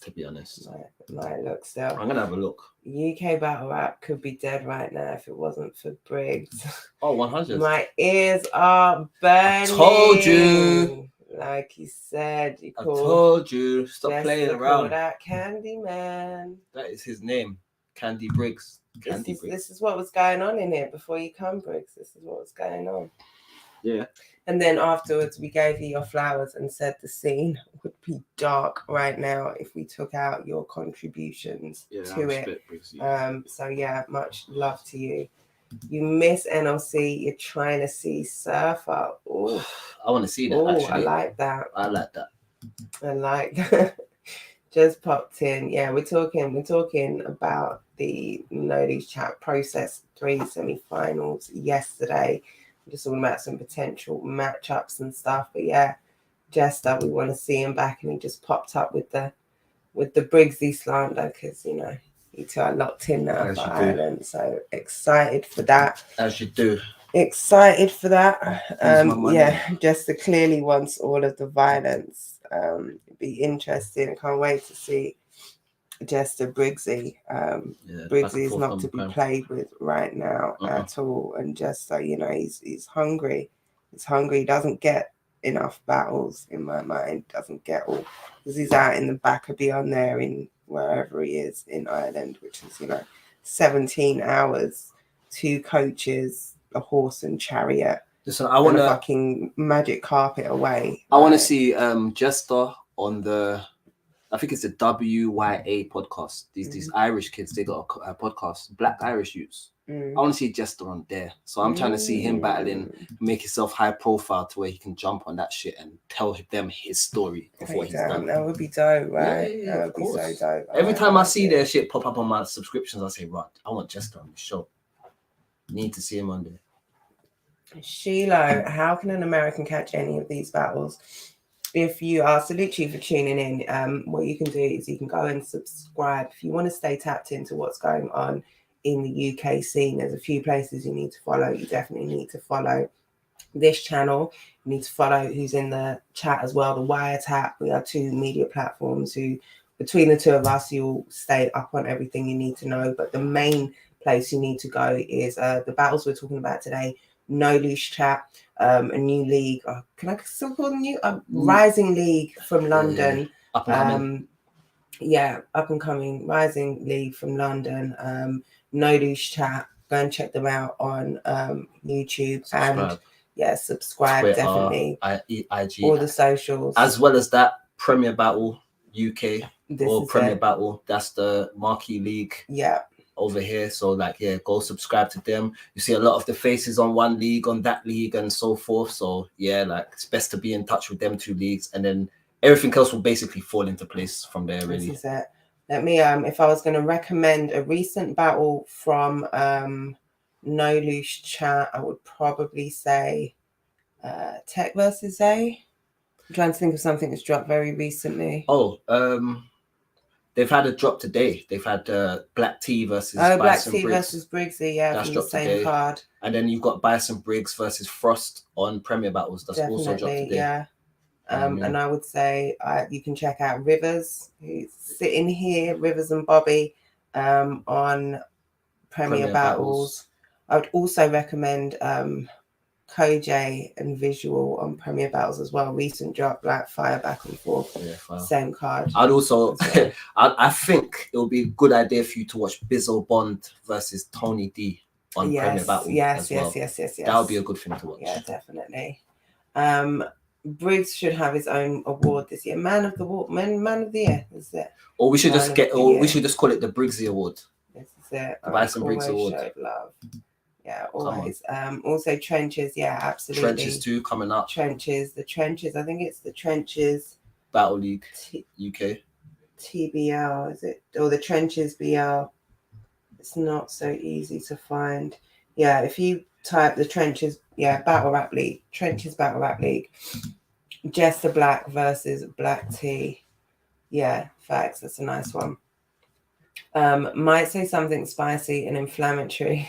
Speaker 2: To be honest,
Speaker 1: might look still.
Speaker 2: I'm gonna have a look.
Speaker 1: UK battle rap could be dead right now if it wasn't for Briggs.
Speaker 2: Oh, 100.
Speaker 1: My ears are burning.
Speaker 2: I told you.
Speaker 1: Like he said,
Speaker 2: I told you. Stop playing around.
Speaker 1: That Candyman.
Speaker 2: That is his name, Candy Briggs.
Speaker 1: This is what was going on in here before you come, Briggs. This is what was going on.
Speaker 2: Yeah.
Speaker 1: And then afterwards, we gave you your flowers and said the scene would be dark right now if we took out your contributions to it. So yeah, much love to you. You miss NLC. You're trying to see Surfer. Oh,
Speaker 2: I want to see that. Actually,
Speaker 1: I like that.
Speaker 2: I like that.
Speaker 1: I like that. Just popped in. Yeah, we're talking about the No Leash Chat Process 3 semi-finals yesterday. We're just talking about some potential matchups and stuff. But yeah, Jester, we want to see him back, and he just popped up with the Briggsy slander because you two are locked in now for Ireland. So excited for that.
Speaker 2: As you do.
Speaker 1: Excited for that. Jester clearly wants all of the violence. It'd be interesting. Can't wait to see Jester Briggsy. Briggsy is not to be played with right now at all. And Jester, he's hungry. He's hungry. He doesn't get enough battles in my mind. Doesn't get all because he's out in the back of beyond there in wherever he is in Ireland, which is 17 hours, 2 coaches, a horse and chariot.
Speaker 2: Listen, I want
Speaker 1: a fucking magic carpet away.
Speaker 2: I want to see Jester on the, I think it's the WYA podcast. These Irish kids, they got a podcast, Black Irish Youths. I want to see Jester on there. So I'm trying to see him battling, make himself high profile to where he can jump on that shit and tell them his story of what he's done.
Speaker 1: That would be dope, right? Yeah, that would be so dope.
Speaker 2: Every time I see their shit pop up on my subscriptions, I say, right, I want Jester on the show. Need to see him on there.
Speaker 1: Sheila, how can an American catch any of these battles? If you are, salute you for tuning in. What you can do is you can go and subscribe. If you want to stay tapped into what's going on in the UK scene, there's a few places you need to follow. You definitely need to follow this channel. You need to follow who's in the chat as well, the Wiretap. We are 2 media platforms who, between the 2 of us, you'll stay up on everything you need to know. But the main place you need to go is the battles we're talking about today. No Leash Chat, a new league. Can I still call them new? Rising League from London.
Speaker 2: Up and coming.
Speaker 1: Up and coming. Rising League from London. No Leash Chat. Go and check them out on YouTube. Subscribe. And subscribe. Twitter, definitely.
Speaker 2: IG.
Speaker 1: All the socials.
Speaker 2: As well as that, Premier Battle UK Premier Battle. That's the marquee league.
Speaker 1: Yeah.
Speaker 2: Over here, so go subscribe to them. You see a lot of the faces on one league, on that league, and so forth. So it's best to be in touch with them 2 leagues, and then everything else will basically fall into place from there. Really,
Speaker 1: this is it. Let me if I was going to recommend a recent battle from No Loose Chat, I would probably say Tech versus A. I'm trying to think of something that's dropped very recently.
Speaker 2: They've had a drop today. They've had Black T versus
Speaker 1: Black T versus Briggsy, that's from the same today. Card.
Speaker 2: And then you've got Bison Briggs versus Frost on Premier Battles. That's definitely, also dropped today.
Speaker 1: Yeah. And I would say you can check out Rivers, who's sitting here, Rivers and Bobby, on Premier Battles. I would also recommend Koj and Visual on Premier Battles as well. Recent drop, like fire back and forth.
Speaker 2: Yeah, fire.
Speaker 1: Same card.
Speaker 2: I'd also,
Speaker 1: well.
Speaker 2: I think it would be a good idea for you to watch Bizzle Bond versus Tony D on Premier Battle.
Speaker 1: Yes.
Speaker 2: That would be a good thing to watch.
Speaker 1: Yeah, definitely. Briggs should have his own award this year. Man of the Year, is it?
Speaker 2: Or we should we should just call it the Briggsy Award.
Speaker 1: This is it.
Speaker 2: The Bison Briggs Award.
Speaker 1: Showed love. Yeah, always. Also Trenches, yeah, absolutely.
Speaker 2: Trenches 2 coming up.
Speaker 1: The Trenches. I think it's the Trenches
Speaker 2: Battle League UK.
Speaker 1: TBL, is it? Or the Trenches BL. It's not so easy to find. Yeah, if you type the Trenches, Battle Rap League, Trenches Battle Rap League, Jester Black versus Black T. Yeah, facts. That's a nice one. Might say something spicy and inflammatory.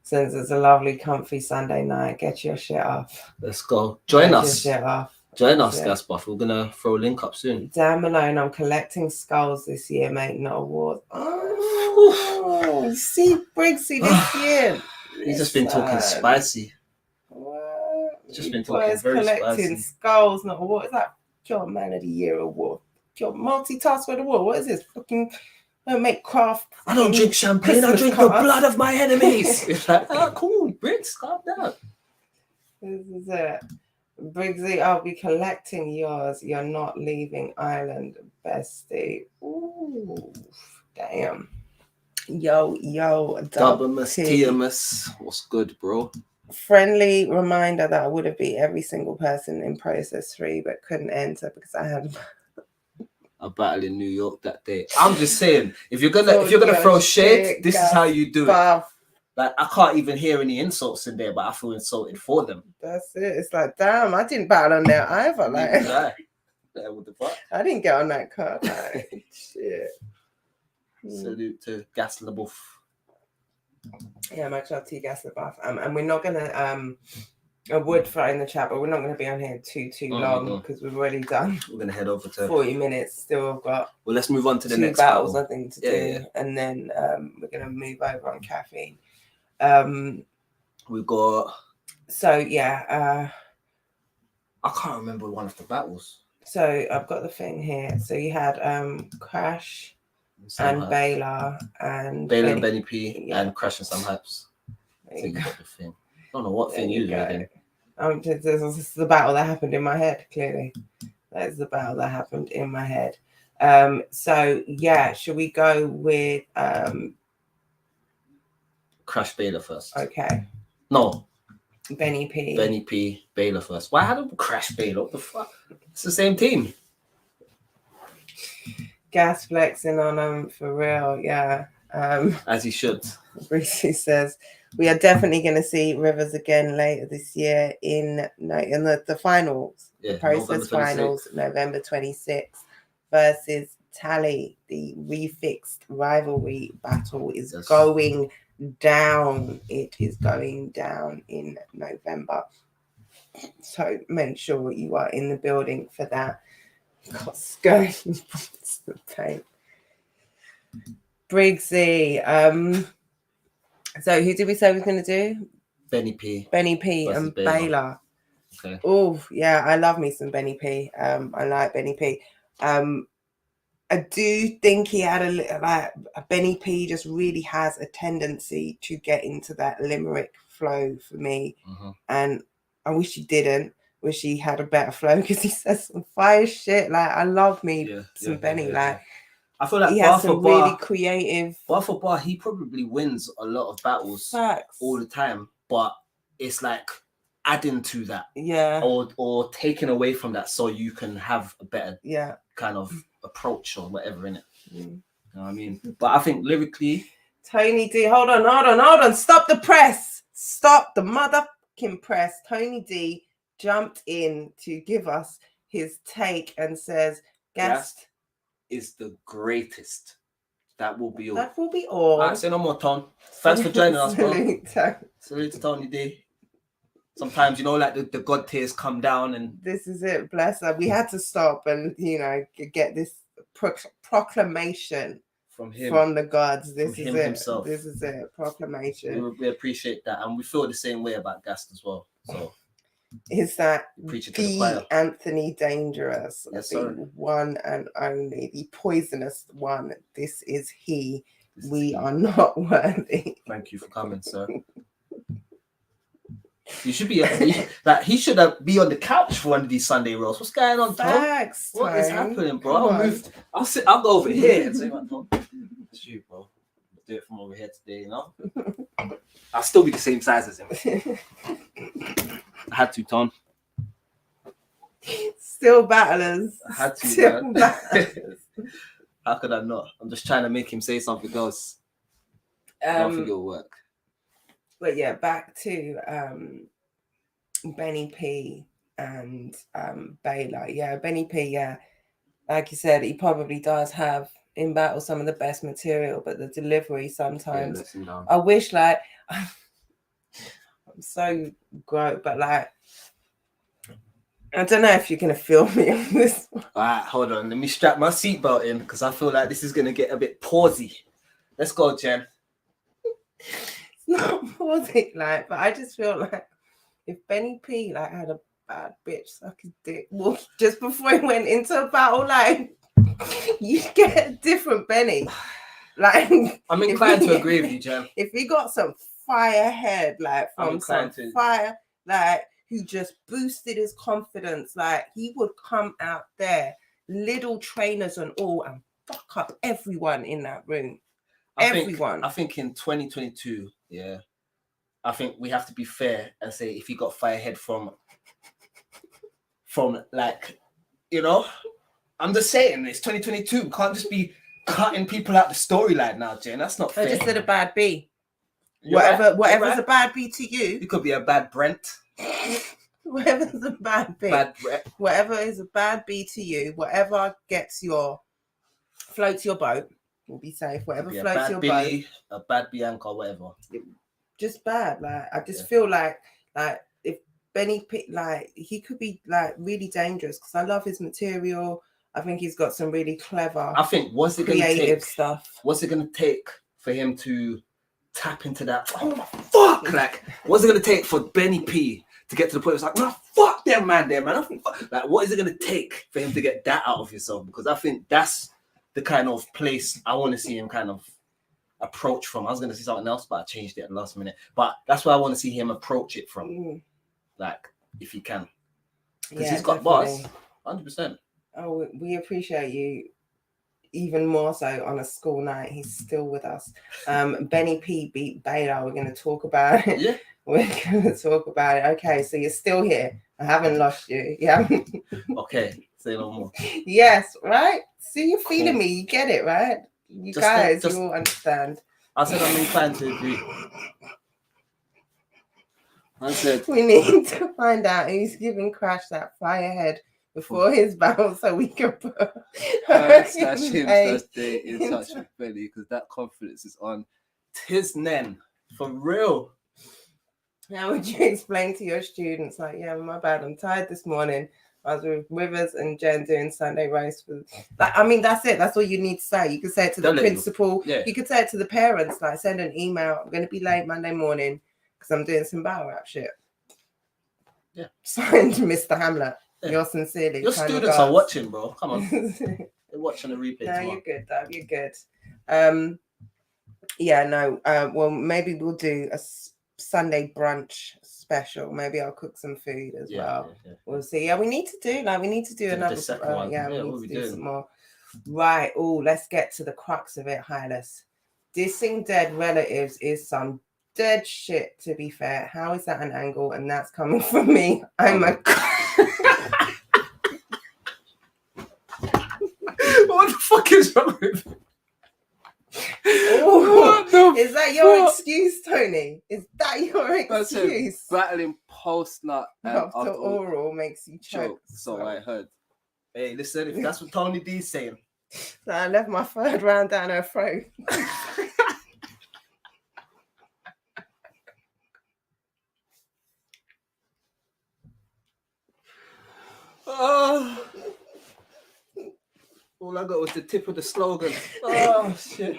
Speaker 1: Since it's a lovely, comfy Sunday night, get your shit off.
Speaker 2: Let's go. Join us.
Speaker 1: Your shit off.
Speaker 2: Join us, Gasbuff. We're gonna throw a link up soon.
Speaker 1: Damn Malone, I'm collecting skulls this year, mate, not awards. Oh, see Briggsy this year.
Speaker 2: He's just been talking spicy.
Speaker 1: What?
Speaker 2: Just been talking very
Speaker 1: collecting
Speaker 2: spicy.
Speaker 1: skulls, not awards. It's like your Man of the Year award. Your multitasker award. What is this? Fucking don't make craft.
Speaker 2: I don't drink champagne. I drink the blood of my enemies. It's like, cool, Briggs, calm down.
Speaker 1: This is it. Briggsy, I'll be collecting yours. You're not leaving Ireland, bestie. Ooh, damn. Yo,
Speaker 2: Double TMS. What's good, bro?
Speaker 1: Friendly reminder that I would have beat every single person in Process 3, but couldn't enter because I had
Speaker 2: a battle in New York that day. I'm just saying, if you're gonna throw shade, this is how you do it. Like, I can't even hear any insults in there, but I feel insulted for them.
Speaker 1: That's it. It's like, damn, I didn't battle on there either. Like,
Speaker 2: what the fuck?
Speaker 1: I didn't get on that card. Like, shit.
Speaker 2: Salute to Gas LaBouffe.
Speaker 1: Yeah, much love to you, Gas LaBouffe. And we're not gonna I would throw in the chat, but we're not gonna be on here too long because we've already done.
Speaker 2: We're gonna head over to
Speaker 1: 40 minutes. Still, I've got.
Speaker 2: Well, let's move on to the next
Speaker 1: battles.
Speaker 2: battle.
Speaker 1: I think to do, and then we're gonna move over on caffeine.
Speaker 2: We got.
Speaker 1: So yeah.
Speaker 2: I can't remember one of the battles.
Speaker 1: So I've got the thing here. So you had Crash and Baylor and
Speaker 2: Benny P and Crash and Sam Hypes. I think you got the thing. I don't know what thing you reading.
Speaker 1: This is the battle that happened in my head. Clearly, that is the battle that happened in my head. So yeah, should we go with
Speaker 2: Crash Baylor first?
Speaker 1: Okay.
Speaker 2: No.
Speaker 1: Benny P,
Speaker 2: Baylor first. Why had Crash Baylor? What the fuck? It's the same team.
Speaker 1: Gas flexing on them for real, yeah.
Speaker 2: As he should.
Speaker 1: Brucey says we are definitely going to see Rivers again later this year in the finals, the Process finals, November 26th versus Tally. The refixed rivalry battle is going down. It is going down in November. So make sure you are in the building for that. Briggsy. So who did we say we was going to do?
Speaker 2: Benny P
Speaker 1: and Baylor.
Speaker 2: Okay.
Speaker 1: Oh yeah, I love me some Benny P. I like Benny P. I do think he had Benny P just really has a tendency to get into that limerick flow for me. And I wish he didn't. Wish he had a better flow because he says some fire shit. Like, I love me some Benny. Like,
Speaker 2: I feel like
Speaker 1: he has some really creative.
Speaker 2: Bar for bar, he probably wins a lot of battles all the time, but it's like adding to that, or taking away from that, so you can have a better, kind of approach or whatever in it. You know what I mean? But I think lyrically,
Speaker 1: Tony D, hold on, stop the press, stop the motherfucking press. Tony D jumped in to give us his take and says, "Gas
Speaker 2: is the greatest. That will be all.
Speaker 1: That will be all."
Speaker 2: All right, say no more, Ton. Thanks for joining us, bro. Salute to Tony D. Sometimes, like the God tears come down, and
Speaker 1: this is it. Bless her. We had to stop and get this proclamation
Speaker 2: from him,
Speaker 1: from the gods. This
Speaker 2: from
Speaker 1: is
Speaker 2: him
Speaker 1: it.
Speaker 2: himself.
Speaker 1: This is it. Proclamation.
Speaker 2: We appreciate that, and we feel the same way about Gast as well. So
Speaker 1: is that
Speaker 2: preach it to the choir.
Speaker 1: Anthony Dangerous,
Speaker 2: Yes,
Speaker 1: the
Speaker 2: sir.
Speaker 1: one and only, the poisonous one. This is he.
Speaker 2: This
Speaker 1: We
Speaker 2: is
Speaker 1: are not worthy.
Speaker 2: Thank you for coming, sir. You should be like he should have be on the couch for one of these Sunday roasts. What's going on, Tom?
Speaker 1: Facts,
Speaker 2: What is
Speaker 1: Tone.
Speaker 2: happening, bro?
Speaker 1: Come
Speaker 2: I'll
Speaker 1: on.
Speaker 2: move. I'll go over here and say, "No, it's you, bro. I'll do it from over here today, you know." I'll still be the same size as him. I had to, Tom.
Speaker 1: Still battlers.
Speaker 2: I had to,
Speaker 1: Still
Speaker 2: man.
Speaker 1: battlers.
Speaker 2: How could I not? I'm just trying to make him say something else. I don't think it'll work.
Speaker 1: But yeah, back to Benny P and Baylor. Yeah, Benny P, yeah. Like you said, he probably does have in battle some of the best material, but the delivery sometimes I wish like I'm so gross, but like I don't know if you're gonna feel me on this one.
Speaker 2: All right, hold on. Let me strap my seatbelt in because I feel like this is gonna get a bit pausey. Let's go, Jen.
Speaker 1: It's not pausing, like, but I just feel like if Benny P like had a bad bitch suck his dick just before he went into a battle, like you get a different Benny. Like
Speaker 2: I'm inclined to agree with you, Jen.
Speaker 1: If he got some fire head, like from some fire, like who just boosted his confidence, like he would come out there, little trainers and all, and fuck up everyone in that room. I think
Speaker 2: in 2022, yeah, I think we have to be fair and say if he got firehead from like, you know, I'm just saying it's 2022. We can't just be cutting people out the storyline now, Jen. That's not fair.
Speaker 1: I just said a bad B.
Speaker 2: Whatever's
Speaker 1: a bad B to you.
Speaker 2: It could be a bad Brent.
Speaker 1: Whatever's a bad B. Whatever is a bad B to you, whatever gets floats your boat, will be safe. Whatever floats your boat.
Speaker 2: A bad Bianca, whatever.
Speaker 1: Just bad. Like I just feel like if Benny Pitt, like he could be like really dangerous because I love his material. I think he's got some really clever.
Speaker 2: I think
Speaker 1: creative stuff.
Speaker 2: What's it gonna take for him to tap into that? Oh my fuck! Like, what's it gonna take for Benny P to get to the point where it's like, no, fuck them man there, man. Like, what is it gonna take for him to get that out of yourself? Because I think that's the kind of place I want to see him kind of approach from. I was gonna say something else, but I changed it at the last minute. But that's where I want to see him approach it from. Like, if he can, because he's got bars, 100%.
Speaker 1: Oh, we appreciate you even more so on a school night. He's still with us. Benny P beat Baylor. We're going to talk about it.
Speaker 2: Yeah.
Speaker 1: We're going to talk about it. Okay, so you're still here. I haven't lost you. Yeah.
Speaker 2: Okay, say no more.
Speaker 1: Yes, right? See, you're feeling me. You get it, right? You guys, you all understand.
Speaker 2: I said I'm inclined to agree. I said
Speaker 1: we need to find out who's giving Crash that firehead before his battle so we can put
Speaker 2: him stay in touch with Benny because that confidence is on his nen for real.
Speaker 1: How would you explain to your students like, yeah, my bad, I'm tired this morning. I was with Withers and Jen doing Sunday roast. I mean, that's it. That's all you need to say. You can say it to the principal. You could say it to the parents. Like, send an email. I'm going to be late Monday morning because I'm doing some battle rap shit.
Speaker 2: Yeah.
Speaker 1: Signed, Mr. Hamlet.
Speaker 2: Yeah.
Speaker 1: Yours sincerely.
Speaker 2: Your students are watching, bro. Come on. They're watching the replay.
Speaker 1: No, you're good, though. You're good. Well, maybe we'll do a Sunday brunch special. Maybe I'll cook some food as well. Yeah. We'll see. Yeah, we need to do another. We need to do some more. Right. Oh, let's get to the crux of it, Hylas. Dissing dead relatives is some dead shit, to be fair. How is that an angle? And that's coming from me. I'm a
Speaker 2: what the fuck is wrong with you?
Speaker 1: Is that your excuse, Tony? Is that your excuse?
Speaker 2: Battling post-nut
Speaker 1: after oral makes you choke.
Speaker 2: So I heard. Hey, listen, if that's what Tony D's saying.
Speaker 1: So I left my third round down her throat.
Speaker 2: All I got was the tip of the slogan. Oh shit.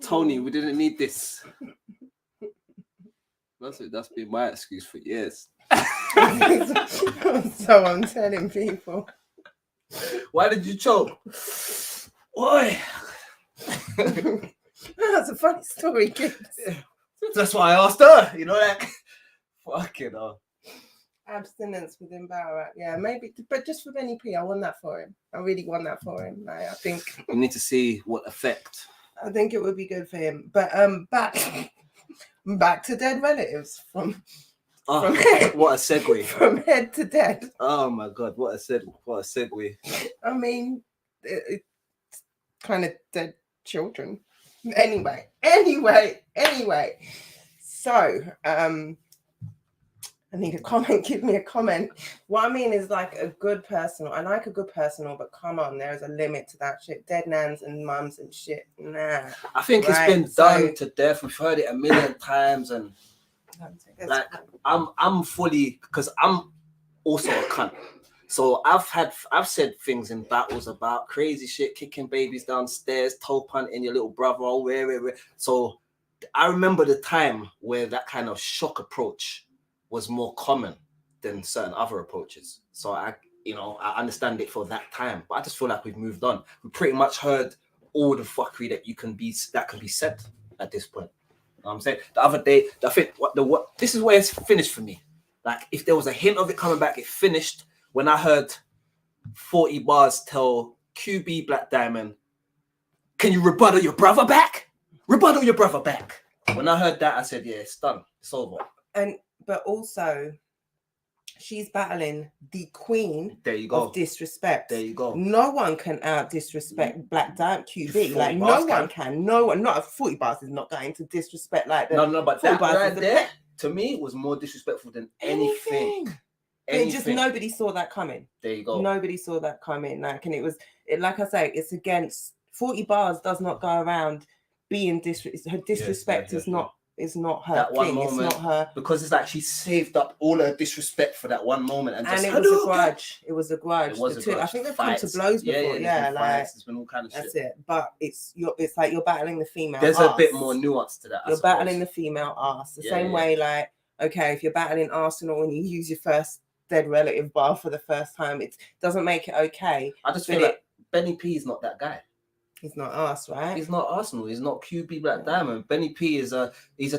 Speaker 2: Tony, we didn't need this. That's it. That's been my excuse for years.
Speaker 1: So I'm telling people.
Speaker 2: Why did you choke? Why?
Speaker 1: That's a funny story, kids.
Speaker 2: That's why I asked her. You know, like, fucking hell.
Speaker 1: Abstinence within Ballarat, yeah, maybe, but just for Benny P, I want that for him. I really want that for him. Like, I think
Speaker 2: we need to see what effect.
Speaker 1: I think it would be good for him. But back to dead relatives from head,
Speaker 2: what a segue
Speaker 1: from head to dead.
Speaker 2: Oh my god, what a segue.
Speaker 1: I mean, it's kind of dead children. Anyway. So, I need a comment. Give me a comment. What I mean is like a good personal. I like a good personal, but come on, there is a limit to that shit. Dead nans and mums and shit. Nah.
Speaker 2: I think it's been done to death. We've heard it a million times, and like I'm fully, because I'm also a cunt. So I've said things in battles about crazy shit, kicking babies downstairs, toe punting your little brother, where. So I remember the time where that kind of shock approach was more common than certain other approaches. So I understand it for that time, but I just feel like we've moved on. We pretty much heard all the fuckery that can be said at this point. You know what I'm saying? The other day, I think this is where it's finished for me. Like, if there was a hint of it coming back, it finished when I heard 40 Bars tell QB Black Diamond, "Can you rebuttal your brother back? Rebuttal your brother back." When I heard that, I said, yeah, it's done. It's over.
Speaker 1: But also, she's battling the queen
Speaker 2: of
Speaker 1: disrespect.
Speaker 2: There you go.
Speaker 1: No one can out disrespect Black Diamond QB. Like, no one can. No one. Not a 40 Bars is not going to disrespect like that.
Speaker 2: No, but that right there, to me, was more disrespectful than anything.
Speaker 1: Just nobody saw that coming.
Speaker 2: There you go.
Speaker 1: Nobody saw that coming. Like, and like I say, it's against 40 Bars does not go around being her disrespect is not her
Speaker 2: that one
Speaker 1: thing.
Speaker 2: moment,
Speaker 1: it's not her,
Speaker 2: because it's like she saved up all her disrespect for that one moment, and
Speaker 1: it was a grudge. It was a grudge. I think they've come to blows before.
Speaker 2: Yeah,
Speaker 1: like
Speaker 2: there's been all kind of shit.
Speaker 1: That's it. But it's like you're battling the female.
Speaker 2: There's a bit more nuance to that.
Speaker 1: You're battling the female arse the same way. Like, okay, if you're battling Arsenal and you use your first dead relative bar for the first time, it doesn't make it okay.
Speaker 2: I just feel like Benny P is not that guy.
Speaker 1: He's not us, right?
Speaker 2: He's not Arsenal. He's not QB Black Diamond. Benny P he's a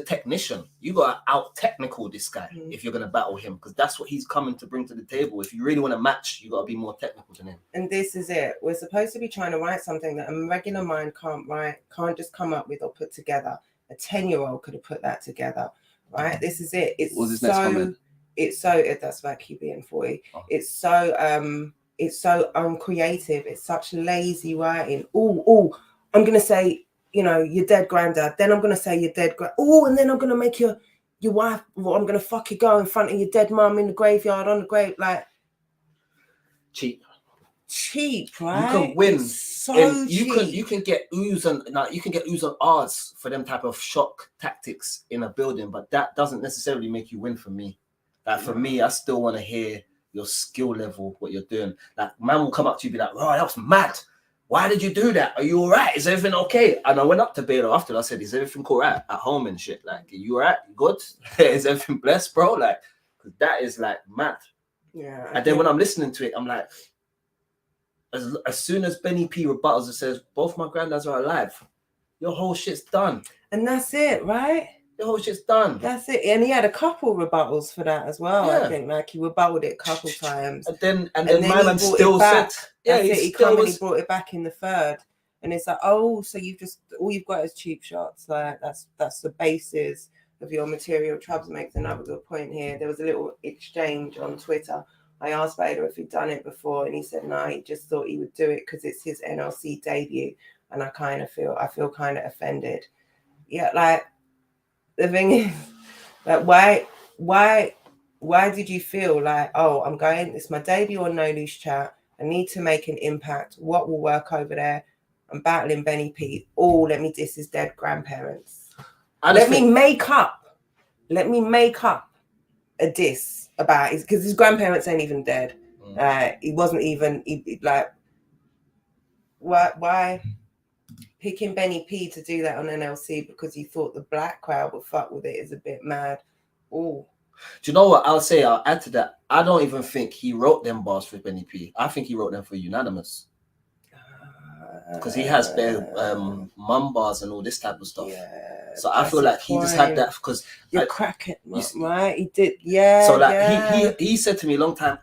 Speaker 2: technician. You got to out technical this guy if you're gonna battle him, because that's what he's coming to bring to the table. If you really want to match, you got to be more technical than him.
Speaker 1: And this is it. We're supposed to be trying to write something that a regular mind can't write, can't just come up with or put together. A 10-year-old could have put that together, right? This is it. It's that's about QB and 40. Oh. It's so uncreative. It's such lazy writing. Oh, I'm gonna say, your dead granddad. Then I'm gonna say your dead and then I'm gonna make your wife. Well, I'm gonna fuck you go in front of your dead mum in the graveyard on the grave. Like,
Speaker 2: cheap,
Speaker 1: right?
Speaker 2: You can win.
Speaker 1: It's so cheap.
Speaker 2: You can get oohs and ahs for them type of shock tactics in a building, but that doesn't necessarily make you win for me. Like, for me, I still want to hear your skill level, what you're doing. Like, man will come up to you and be like, "Oh, that was mad. Why did you do that? Are you all right? Is everything okay?" And I went up to Baylor after. I said, "Is everything all right at home and shit? Like, are you all right? You good? Is everything blessed, bro?" Like, that is like mad.
Speaker 1: Yeah.
Speaker 2: And then when I'm listening to it, I'm like, as soon as Benny P rebuttals and says, "Both my granddads are alive," your whole shit's done.
Speaker 1: And that's it, right?
Speaker 2: The whole shit's done.
Speaker 1: That's it. And he had a couple rebuttals for that as well. Yeah. I think, like, he rebutted it a couple times.
Speaker 2: And then my man still said,
Speaker 1: he brought it back in the third. And it's like, oh, so all you've got is cheap shots. Like, that's the basis of your material. Trubs makes another good point here. There was a little exchange on Twitter. I asked Bader if he'd done it before, and he said no, he just thought he would do it because it's his NLC debut. And I feel kind of offended. Yeah, like, the thing is, like, why did you feel like, oh, it's my debut on No Loose Chat, I need to make an impact, what will work over there? I'm battling Benny P. Oh, let me diss his dead grandparents. Let me make up a diss about his, because his grandparents ain't even dead. He wasn't even like, why picking Benny P to do that on NLC because he thought the black crowd would fuck with it is a bit mad. Oh,
Speaker 2: do you know what I'll say? I'll add to that. I don't even think he wrote them bars for Benny P. I think he wrote them for Unanimous. Because he has better mum bars and all this type of stuff. Yeah, so I feel like he just had that because
Speaker 1: you're cracking, right? He did, yeah.
Speaker 2: So like he said to me a long time,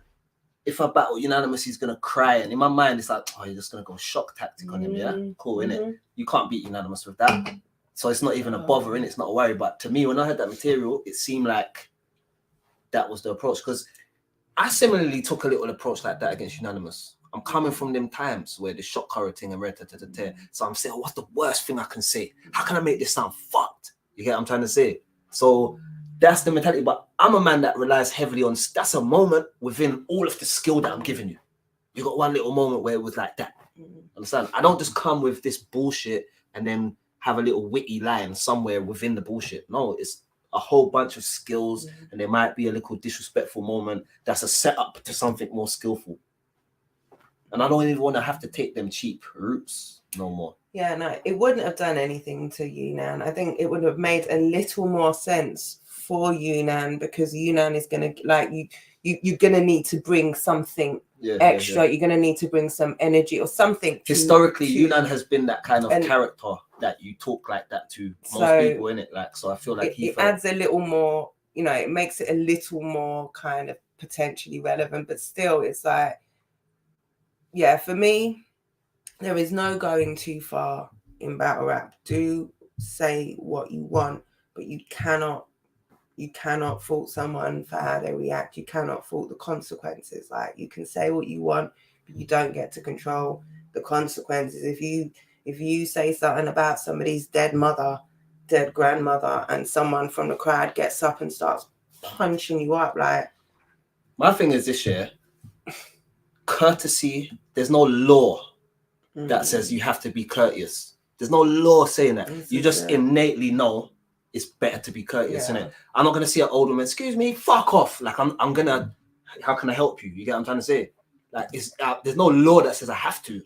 Speaker 2: if I battle Unanimous, he's gonna cry. And in my mind, it's like, oh, you're just gonna go shock tactic on him, yeah? Cool, innit? You can't beat Unanimous with that. So it's not even a bother, innit? It's not a worry. But to me, when I heard that material, it seemed like that was the approach. Because I similarly took a little approach like that against Unanimous. I'm coming from them times where the shot correcting and so I'm saying, what's the worst thing I can say? How can I make this sound fucked? You get what I'm trying to say? So that's the mentality. But I'm a man that relies heavily on, that's a moment within all of the skill that I'm giving you. You got one little moment where it was like that. Understand? I don't just come with this bullshit and then have a little witty line somewhere within the bullshit. No, it's a whole bunch of skills and there might be a little disrespectful moment that's a setup to something more skillful. And I don't even want to have to take them cheap routes no more.
Speaker 1: Yeah, no, it wouldn't have done anything to Yunnan. I think it would have made a little more sense for Yunnan because Yunnan is going to, like, you're going to need to bring something extra. You're going to need to bring some energy or something.
Speaker 2: Historically, Yunnan has been that kind of character that you talk like that to most people, innit? Like, so I feel like
Speaker 1: it adds a little more, you know, it makes it a little more kind of potentially relevant, but still it's like, yeah, for me, there is no going too far in battle rap. Do say what you want, but you cannot fault someone for how they react. You cannot fault the consequences. Like, you can say what you want, but you don't get to control the consequences. If you say something about somebody's dead mother, dead grandmother, and someone from the crowd gets up and starts punching you up, like,
Speaker 2: my thing is this year. Courtesy, there's no law that says you have to be courteous. There's no law saying that. You just innately know it's better to be courteous, innit? I'm not gonna see an old woman, excuse me, fuck off. Like I'm gonna, how can I help you? You get what I'm trying to say? Like, it's there's no law that says I have to,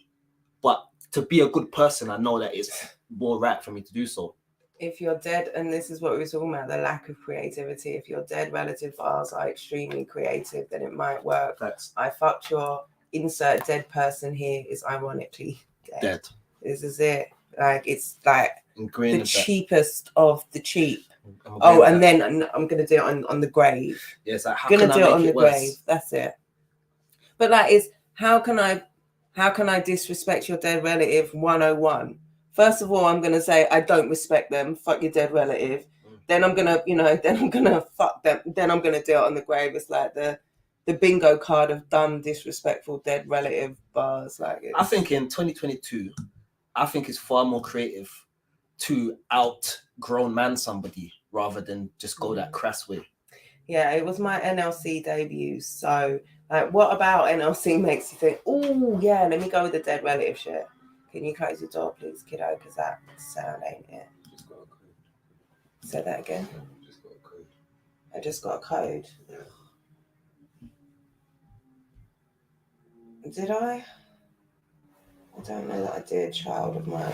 Speaker 2: but to be a good person, I know that it's more right for me to do so.
Speaker 1: If you're dead, and this is what we were talking about, the lack of creativity. If your dead relative bars are extremely creative, then it might work. I fucked your insert dead person here is ironically dead. This is it. Like, it's like the cheapest of the cheap. And then I'm gonna do it on the grave.
Speaker 2: Yes, like,
Speaker 1: I'm gonna do it on the grave. That's it. But like, it's how can I disrespect your dead relative 101? First of all, I'm gonna say I don't respect them. Fuck your dead relative. Then I'm gonna, fuck them. Then I'm gonna do it on the grave. It's like the bingo card of dumb, disrespectful, dead relative bars. Like,
Speaker 2: I think in 2022, I think it's far more creative to outgrown man somebody rather than just go that crass way.
Speaker 1: Yeah, it was my NLC debut. So, like, what about NLC makes you think, oh, yeah, let me go with the dead relative shit? Can you close the door, please, kiddo? Because that sound ain't it.
Speaker 3: Just got a code.
Speaker 1: Say that again.
Speaker 3: Just got a code.
Speaker 1: I just got a code.
Speaker 3: Yeah.
Speaker 1: Did I? I don't know that I did, child of mine.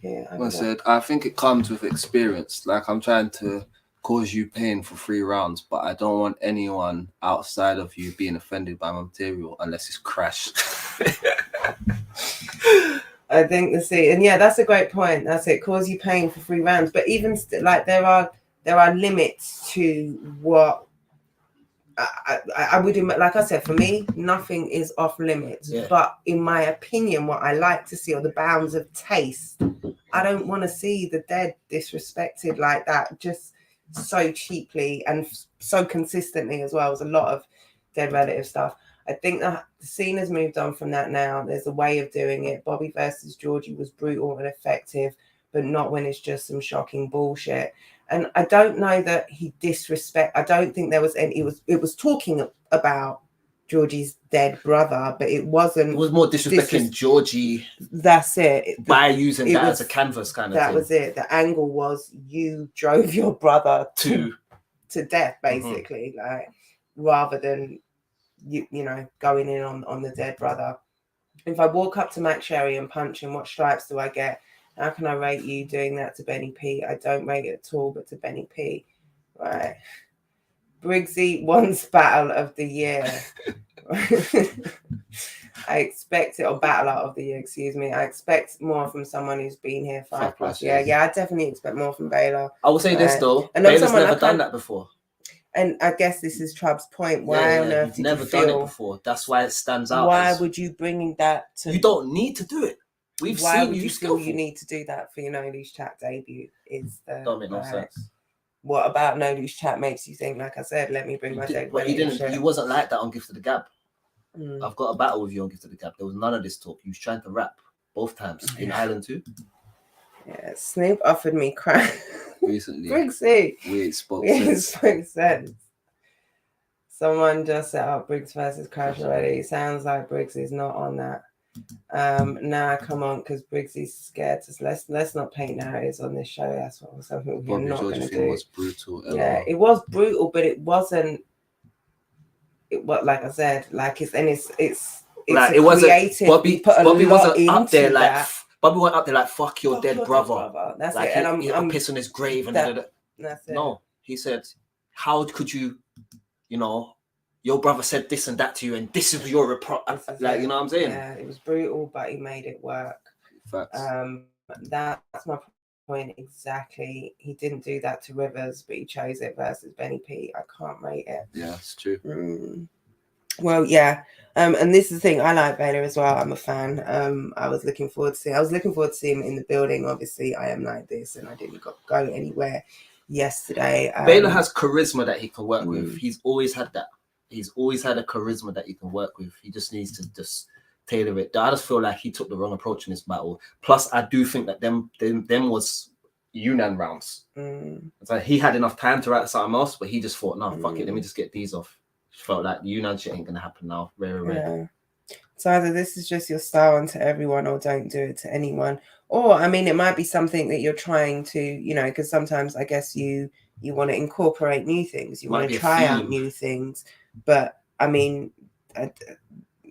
Speaker 1: Yeah,
Speaker 4: I said, I think it comes with experience. Like, I'm trying to cause you pain for 3 rounds, but I don't want anyone outside of you being offended by my material unless it's crash.
Speaker 1: I think and yeah, that's a great point. That's it. Cause you pain for 3 rounds, but even like there are limits to what I would, like I said, for me, nothing is off limits. Yeah. But in my opinion, what I like to see are the bounds of taste. I don't want to see the dead disrespected like that, just so cheaply and so consistently as well. As a lot of dead relative stuff. I think that the scene has moved on from that now. There's a way of doing it. Bobby versus Georgie was brutal and effective, but not when it's just some shocking bullshit. And I don't know that he I don't think there was any. It was talking about Georgie's dead brother, but it wasn't.
Speaker 2: It was more disrespecting Georgie.
Speaker 1: That's it.
Speaker 2: By using that as a canvas kind of thing.
Speaker 1: That was it. The angle was you drove your brother to to death, basically, like rather than you know going in on the dead brother. If I walk up to Max Sherry and punch him, what stripes do I get? How can I rate you doing that to Benny P? I don't rate it at all, but to Benny P, right? Briggsy wants Battle of the Year. I expect it, or Battle Out of the Year, excuse me. I expect more from someone who's been here 5+ years. Yeah, I definitely expect more from Baylor.
Speaker 2: I will say this though,
Speaker 1: and
Speaker 2: Baylor's never done that before.
Speaker 1: And I guess this is Trub's point. Why on earth did
Speaker 2: never
Speaker 1: you feel,
Speaker 2: done it before? That's why it stands out.
Speaker 1: Why would you bring that to?
Speaker 2: You don't need to do it. We've
Speaker 1: why
Speaker 2: seen
Speaker 1: would
Speaker 2: you
Speaker 1: feel you need to do that for your No Loose Chat debut? Is the
Speaker 2: don't make no sense.
Speaker 1: What about No Loose Chat makes you think? Like I said, let me bring my dead.
Speaker 2: But you didn't. You wasn't like that on Gift of the Gab.
Speaker 1: Mm.
Speaker 2: I've got a battle with you on Gift of the Gab. There was none of this talk. You was trying to rap both times in Island 2.
Speaker 1: Yeah, Snoop offered me crack
Speaker 4: recently.
Speaker 1: Briggsy.
Speaker 4: Weird spoke
Speaker 1: sense. Someone just set up Briggs versus Crash already. Sounds like Briggs is not on that. Nah, come on, because Briggs is scared. Let's not paint narratives on this show. That's what something we're not going to do.
Speaker 4: Was brutal.
Speaker 1: Yeah, it was brutal, but it wasn't. Like I said, like it's like it wasn't creative. Bobby wasn't up there like that.
Speaker 2: Bobby went up there like fuck your dead brother.
Speaker 1: That's
Speaker 2: like
Speaker 1: it. And I'm
Speaker 2: piss on his grave and
Speaker 1: that's it.
Speaker 2: No, he said, how could you, you know, your brother said this and that to you, and this is your report. Like, you know what I'm saying?
Speaker 1: Yeah, it was brutal, but he made it work.
Speaker 4: Facts.
Speaker 1: That's my point exactly. He didn't do that to Rivers, but he chose it versus Benny P. I can't rate it.
Speaker 4: Yeah, it's true.
Speaker 1: Well, yeah. And this is the thing. I like Baylor as well. I'm a fan. I was looking forward to seeing him in the building. Obviously, I am like this, and I didn't go anywhere yesterday.
Speaker 2: Baylor has charisma that he can work with. He's always had that. He's always had a charisma that he can work with. He just needs to just tailor it. I just feel like he took the wrong approach in this battle. Plus, I do think that them was Yunnan rounds. So he had enough time to write something else, but he just thought, no, fuck it, let me just get these off. Felt like the Yunnan shit ain't gonna happen now. Rare.
Speaker 1: Yeah. So either this is just your style and to everyone, or don't do it to anyone. Or I mean, it might be something that you're trying to, you know, because sometimes I guess you want to incorporate new things, you want to try out new things. But I mean,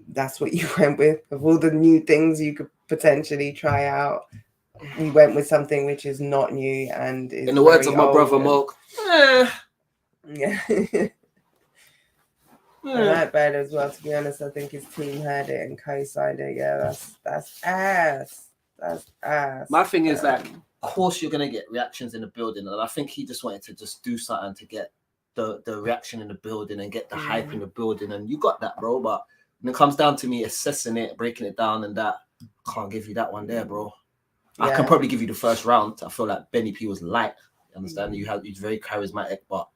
Speaker 1: that's what you went with. Of all the new things you could potentially try out, we went with something which is not new and is in the words of my brother Moke. Yeah. I like Baylor as well, to be honest. I think his team heard it and co-signed it. Yeah, that's ass. That's ass.
Speaker 2: My thing is that, of course, you're gonna get reactions in the building, and I think he just wanted to just do something to get the reaction in the building and get the hype in the building, and you got that, bro. But when it comes down to me assessing it, breaking it down, and that, I can't give you that one there, bro. Yeah. I can probably give you the first round. I feel like Benny P was light. You understand? He's very charismatic, but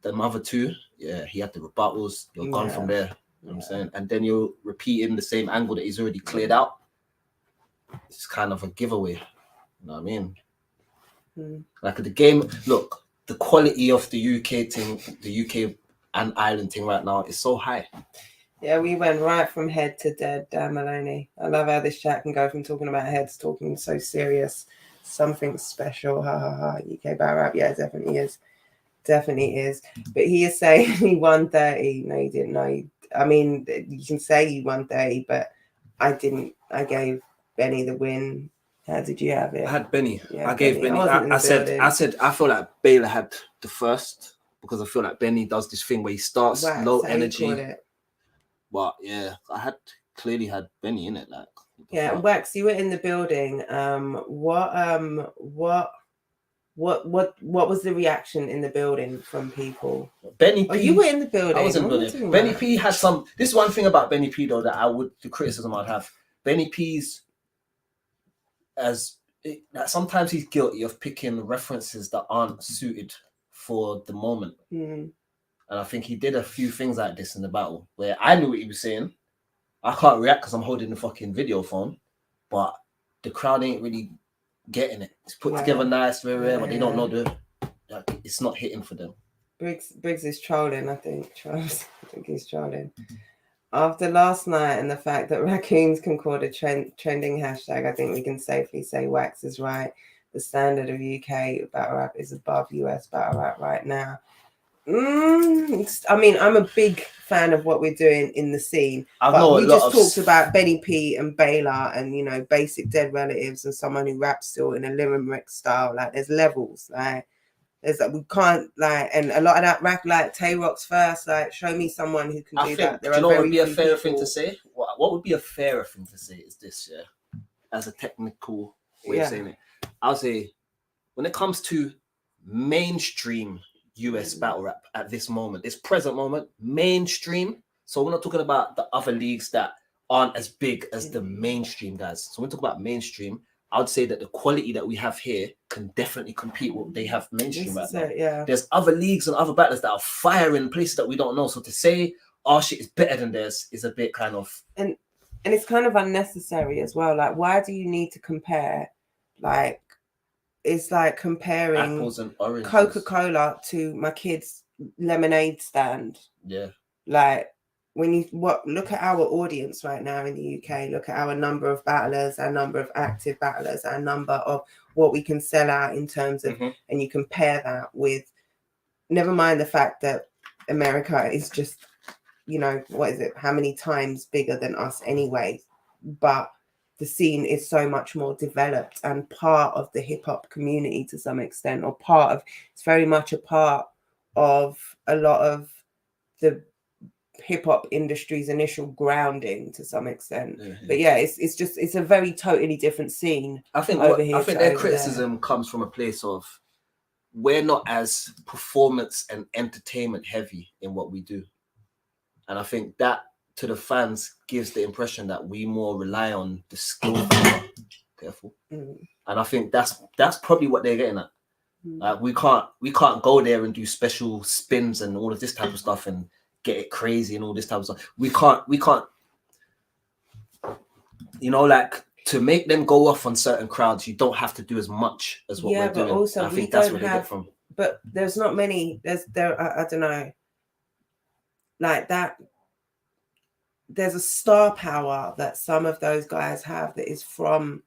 Speaker 2: the other two, yeah, he had the rebuttals. You're gone from there. You know what I'm saying? And then you're repeating the same angle that he's already cleared out. It's kind of a giveaway. You know what I mean? Like the game, look, the quality of the UK thing, the UK and Ireland thing right now is so high.
Speaker 1: Yeah, we went right from head to dead, Dan Maloney. I love how this chat can go from talking about heads, talking so serious, something special. Ha ha ha. UK battle rap. Yeah, it definitely is. Definitely is. But he is saying he won 30. No, he didn't know. I mean, you can say you won 30, but I didn't. I gave Benny the win. How did you have it?
Speaker 2: I had Benny. Yeah, I gave Benny. I said, I feel like Baylor had the first, because I feel like Benny does this thing where he starts low energy. But yeah, I had clearly had Benny in it. Like,
Speaker 1: yeah, Wax, you were in the building. What was the reaction in the building from people?
Speaker 2: Benny P.
Speaker 1: Oh, you were in the building.
Speaker 2: I was in the building. Benny P had some. This is one thing about Benny P though that the criticism I'd have. Benny P's sometimes he's guilty of picking references that aren't suited for the moment. And I think he did a few things like this in the battle where I knew what he was saying. I can't react because I'm holding the fucking video phone, but the crowd ain't really getting it. It's put together nice, very rare, but they don't know it's not hitting for them.
Speaker 1: Briggs is trolling, I think. I think he's trolling. After last night and the fact that raccoons can call a trending hashtag, I think we can safely say Wax is right. The standard of UK battle rap is above US battle rap right now. I mean, I'm a big fan of what we're doing in the scene.
Speaker 2: I
Speaker 1: But
Speaker 2: know
Speaker 1: we
Speaker 2: a lot
Speaker 1: just
Speaker 2: of
Speaker 1: talked about Benny P and Baylor and, you know, Basic Dead Relatives and someone who raps still in a limerick style. Like, there's levels. Like, there's like, we can't, like, and a lot of that rap, like Tay Rock's first, like, show me someone who can
Speaker 2: I
Speaker 1: do
Speaker 2: think,
Speaker 1: that. There
Speaker 2: do you
Speaker 1: are
Speaker 2: know what
Speaker 1: very
Speaker 2: would be a
Speaker 1: few
Speaker 2: fairer thing
Speaker 1: people.
Speaker 2: to say? What would be a fairer thing to say is this, yeah, as a technical way of saying it. I'll say, when it comes to mainstream US battle rap at this moment, this present moment, mainstream. So we're not talking about the other leagues that aren't as big as the mainstream guys. So when we talk about mainstream, I would say that the quality that we have here can definitely compete with what they have mainstream right now.
Speaker 1: Yeah.
Speaker 2: There's other leagues and other battlers that are firing places that we don't know. So to say our shit is better than theirs is a bit kind of,
Speaker 1: and it's kind of unnecessary as well. Like, why do you need to compare? Like, it's like comparing
Speaker 2: apples and oranges.
Speaker 1: Coca-Cola to my kid's lemonade stand.
Speaker 2: Yeah.
Speaker 1: Like, when you look at our audience right now in the UK, look at our number of battlers, our number of active battlers, our number of what we can sell out in terms of, and you compare that with, never mind the fact that America is just, you know, what is it? How many times bigger than us anyway? But the scene is so much more developed and part of the hip hop community to some extent, or it's very much a part of a lot of the hip hop industry's initial grounding to some extent. But yeah, it's a very totally different scene.
Speaker 2: I think their criticism comes from a place of, we're not as performance and entertainment heavy in what we do. And I think that to the fans gives the impression that we more rely on the skill. Careful. And I think that's probably what they're getting at. Like, we can't go there and do special spins and all of this type of stuff and get it crazy and all this type of stuff. We can't, you know, like, to make them go off on certain crowds, you don't have to do as much as what we're doing.
Speaker 1: But also,
Speaker 2: I think that's where they get from.
Speaker 1: But there's not many. I don't know. Like that. There's a star power that some of those guys have that is from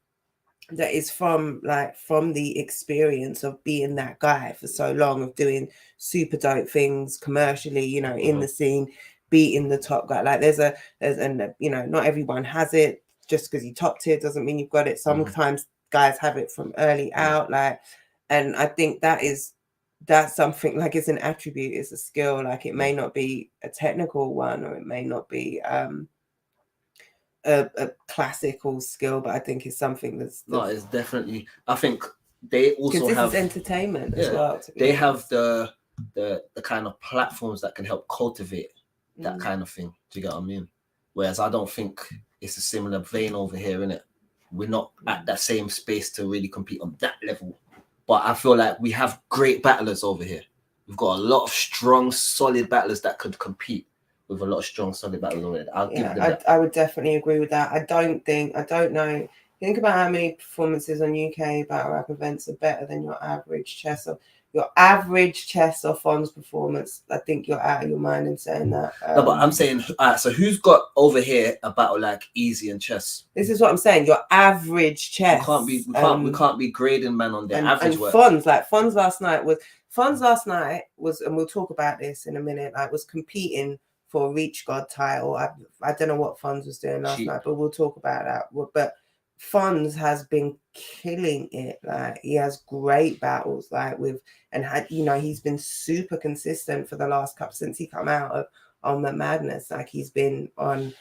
Speaker 1: the experience of being that guy for so long, of doing super dope things commercially, you know, in the scene, beating the top guy. Like and you know, not everyone has it. Just because you top tier doesn't mean you've got it. Sometimes guys have it from early out, like, and I think that's something, like, it's an attribute, it's a skill. Like, it may not be a technical one, or it may not be a classical skill, but I think it's something that's
Speaker 2: no, it's definitely. I think they also have
Speaker 1: is entertainment as well.
Speaker 2: They have the kind of platforms that can help cultivate that kind of thing. Do you get what I mean? Whereas I don't think it's a similar vein over here, innit? We're not at that same space to really compete on that level. But I feel like we have great battlers over here. We've got a lot of strong, solid battlers that could compete with a lot of strong, solid battlers over there.
Speaker 1: I would definitely agree with that. I don't know. Think about how many performances on UK battle rap events are better than your average chess or Fonz performance. I think you're out of your mind in saying that.
Speaker 2: No, but I'm saying, so who's got over here a battle like Easy and Chess?
Speaker 1: This is what I'm saying. Your average chess.
Speaker 2: We can't be grading man on their average work.
Speaker 1: Fonz last night was, and we'll talk about this in a minute, like, was competing for a Reach God title. I don't know what Fonz was doing last night, but we'll talk about that. But Fonz has been killing it. Like, he has great battles, like, he's been super consistent for the last couple since he come out of On the Madness. Like, he's been on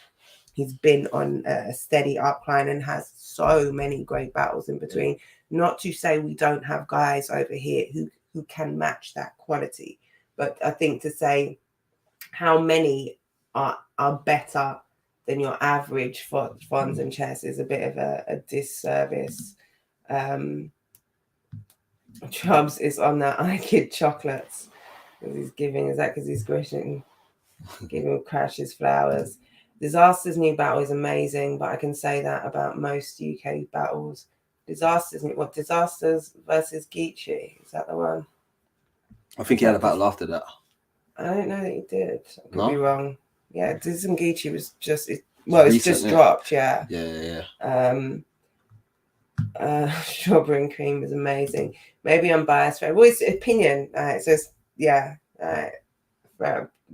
Speaker 1: a steady upcline and has so many great battles in between. Not to say we don't have guys over here who can match that quality, but I think to say how many are better than your average Fonz and Chess is a bit of a disservice. Chubbs is on that iKid chocolates because he's giving. Is that because he's squishing? Giving Crash his flowers. Disaster's new battle is amazing, but I can say that about most UK battles. Disasters versus Geechee. Is that the one?
Speaker 4: I think he had a battle after that.
Speaker 1: I don't know that he did. I could
Speaker 4: No?
Speaker 1: be wrong. Yeah, Diz and Geechee was just it's just dropped. Yeah. Strawberry and Cream is amazing. Maybe I'm biased, right? Well, it's opinion. So it's,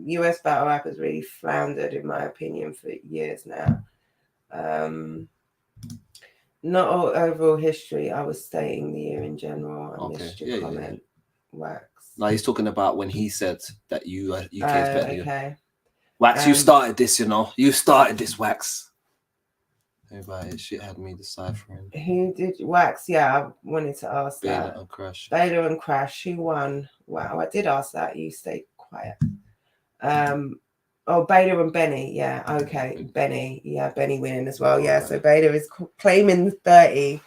Speaker 1: US battle rap has really floundered, in my opinion, for years now. Not all overall history. I was stating the year in general. I missed your comment. Wax.
Speaker 2: No, he's talking about when he said that UK is better than you.
Speaker 1: Okay.
Speaker 2: Wax, you started this, you know. You started this, Wax. Everybody, shit had me deciphering.
Speaker 1: Who did Wax? Yeah, I wanted to ask that.
Speaker 4: Baylor and Crash.
Speaker 1: Baylor and Crash. Who won? Wow, I did ask that. You stayed quiet. Oh, Baylor and Benny. Yeah, okay. Benny. Yeah, Benny winning as well. Yeah, so Baylor is claiming 30.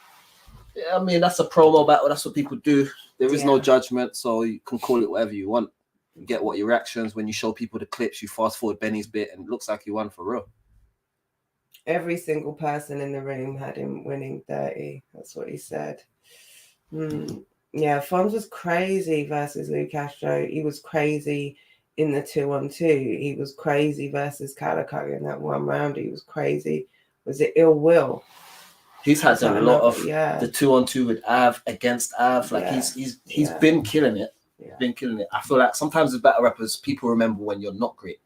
Speaker 2: Yeah, I mean, that's a promo battle. That's what people do. There is no judgment, so you can call it whatever you want. You get what your reactions when you show people the clips. You fast forward Benny's bit, and it looks like you won for real.
Speaker 1: Every single person in the room had him winning 30. That's what he said. Yeah, Fonz was crazy versus Lou Castro. He was crazy in the 2-on-2. He was crazy versus Calico in that one round. He was crazy. Was it Ill Will?
Speaker 2: He's had a lot of the 2-on-2 with Av against Av. Like he's been killing it.
Speaker 1: Yeah.
Speaker 2: Been killing it. I feel like sometimes with battle rappers, people remember when you're not great.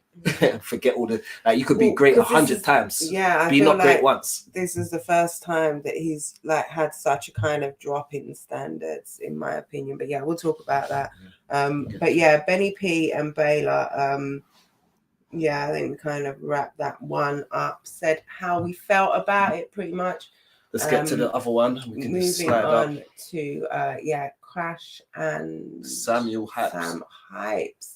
Speaker 2: Forget all the you could be great 100 times.
Speaker 1: Yeah, I
Speaker 2: be
Speaker 1: feel
Speaker 2: not
Speaker 1: like
Speaker 2: great once.
Speaker 1: This is the first time that he's like had such a kind of drop in standards, in my opinion. But yeah, we'll talk about that. But yeah, Benny P and Baylor. I think we kind of wrapped that one up. Said how we felt about it, pretty much.
Speaker 2: Let's get to the other one. We can
Speaker 1: moving on to Crash and
Speaker 2: Samuel Hypes.
Speaker 1: Sam Hypes.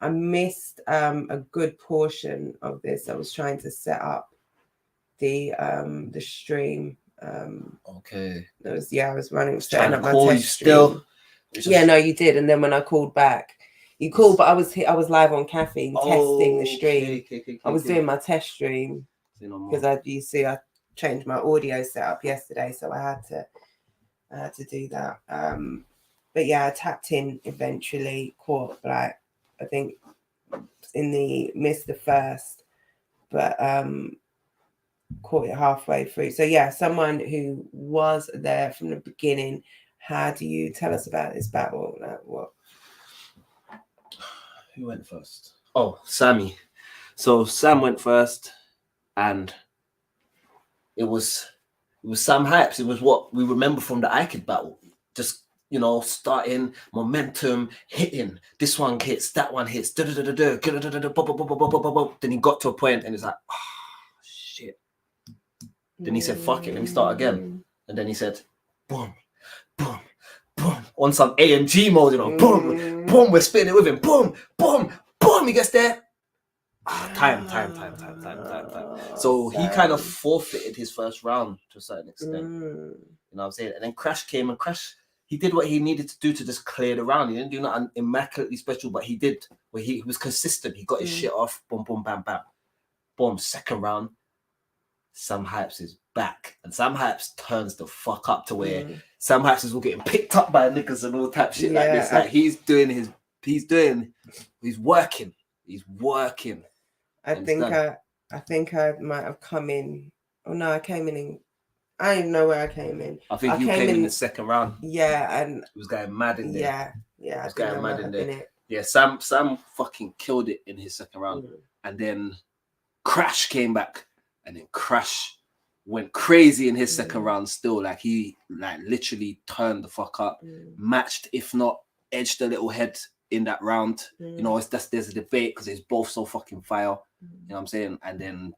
Speaker 1: I missed a good portion of this. I was trying to set up the stream.
Speaker 2: Okay.
Speaker 1: I was running, setting up my
Speaker 2: call
Speaker 1: test
Speaker 2: you still.
Speaker 1: Yeah, no, you did. And then when I called back, you called, but I was live on Caffeine testing the stream.
Speaker 2: Okay,
Speaker 1: I was doing my test stream because I changed my audio setup yesterday, so I had to do that. But yeah, I tapped in eventually, caught like I think missed the first, but caught it halfway through. So yeah, someone who was there from the beginning. How do you tell us about this battle? What?
Speaker 2: Who went first? Oh, Sammy. So Sam went first, and it was Sam Hypes. It was what we remember from the IKID battle. Just starting momentum, hitting. This one hits, that one hits. Then he got to a point, and it's like, oh shit. Then he said, "Fuck it, let me start again." And then he said, "Boom, boom, boom." On some AMG mode, boom, boom. We're spitting it with him. Boom, boom, boom. He gets there. Time. So he kind of forfeited his first round to a certain extent. You know what I'm saying? And then Crash came, and Crash, he did what he needed to do to just clear the round. He didn't do nothing immaculately special, but he did. Where he was consistent. He got his shit off. Boom, boom, bam, bam. Boom. Second round, Sam Hypes is back. And Sam Hypes turns the fuck up to where Sam Hypes is all getting picked up by niggas and all type shit like this. Like he's working. He's working.
Speaker 1: I think I might have come in. Oh no, I came in. I don't even know where I came in.
Speaker 2: I think you came in the second round.
Speaker 1: Yeah, and
Speaker 2: it was going mad in there.
Speaker 1: Yeah,
Speaker 2: it was going mad in there. Yeah, Sam fucking killed it in his second round, and then Crash came back, and then Crash went crazy in his second round. Still, like he literally turned the fuck up, matched if not edged a little head in that round. There's a debate because it's both so fucking fire. You know what I'm saying? And then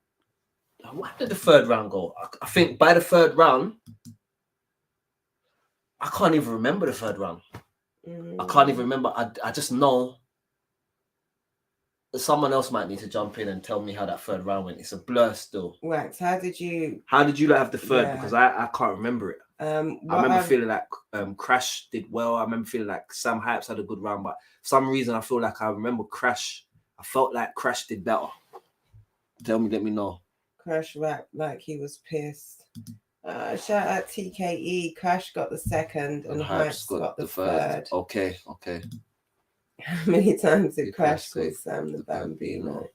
Speaker 2: where did the third round go? I think by the third round, I can't even remember the third round. I can't even remember. I just know that someone else might need to jump in and tell me how that third round went. It's a blur still.
Speaker 1: Wax, how did you
Speaker 2: have the third? Because I can't remember it. I remember feeling like Crash did well. I remember feeling like Sam Hypes had a good round, but for some reason I feel like I remember Crash. I felt like Crash did better. Let me know.
Speaker 1: Crash rapped like he was pissed. Shout out TKE. Crash got the second and Hypes got the third.
Speaker 2: Okay.
Speaker 1: How many times did Crash call Sam the Bambino?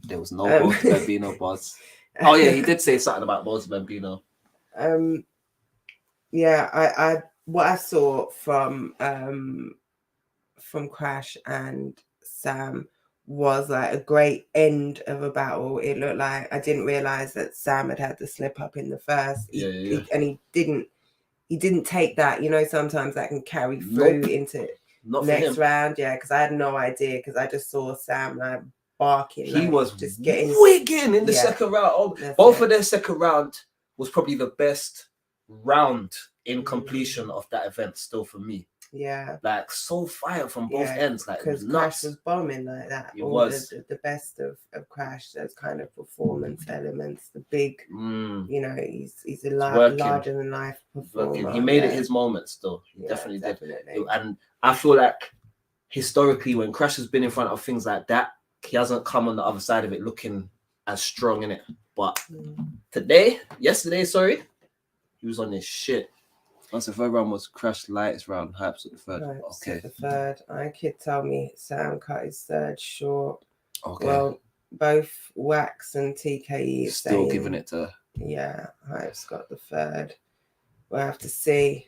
Speaker 2: There was no Boz Bambino buzz. Oh yeah, he did say something about Boz Bambino.
Speaker 1: Yeah, I what I saw from Crash and Sam was like a great end of a battle. It looked like I didn't realize that Sam had the slip up in the first. And he didn't take that. You know, sometimes that can carry through into next round. Yeah, because I had no idea, because I just saw Sam like barking.
Speaker 2: He
Speaker 1: like,
Speaker 2: was
Speaker 1: just getting
Speaker 2: wigging in the second round. Both of their second round was probably the best round in completion of that event still for me.
Speaker 1: Yeah,
Speaker 2: like so fire from both ends. Like,
Speaker 1: because Crash was bombing like that.
Speaker 2: It was
Speaker 1: the best of Crash. Those kind of performance elements. The big, you know, he's a larger than life performer.
Speaker 2: He made it his moment. Still, he definitely did. And I feel like historically, when Crash has been in front of things like that, he hasn't come on the other side of it looking as strong in it. But yesterday, he was on this shit.
Speaker 4: Once the third round was Crash lightest round, Hypes at the third.
Speaker 1: Okay. The third. I could tell me Sam cut his third short.
Speaker 4: Okay.
Speaker 1: Well, both Wax and TKE
Speaker 4: still giving it to.
Speaker 1: Yeah, Hype's got the third. We'll have to see.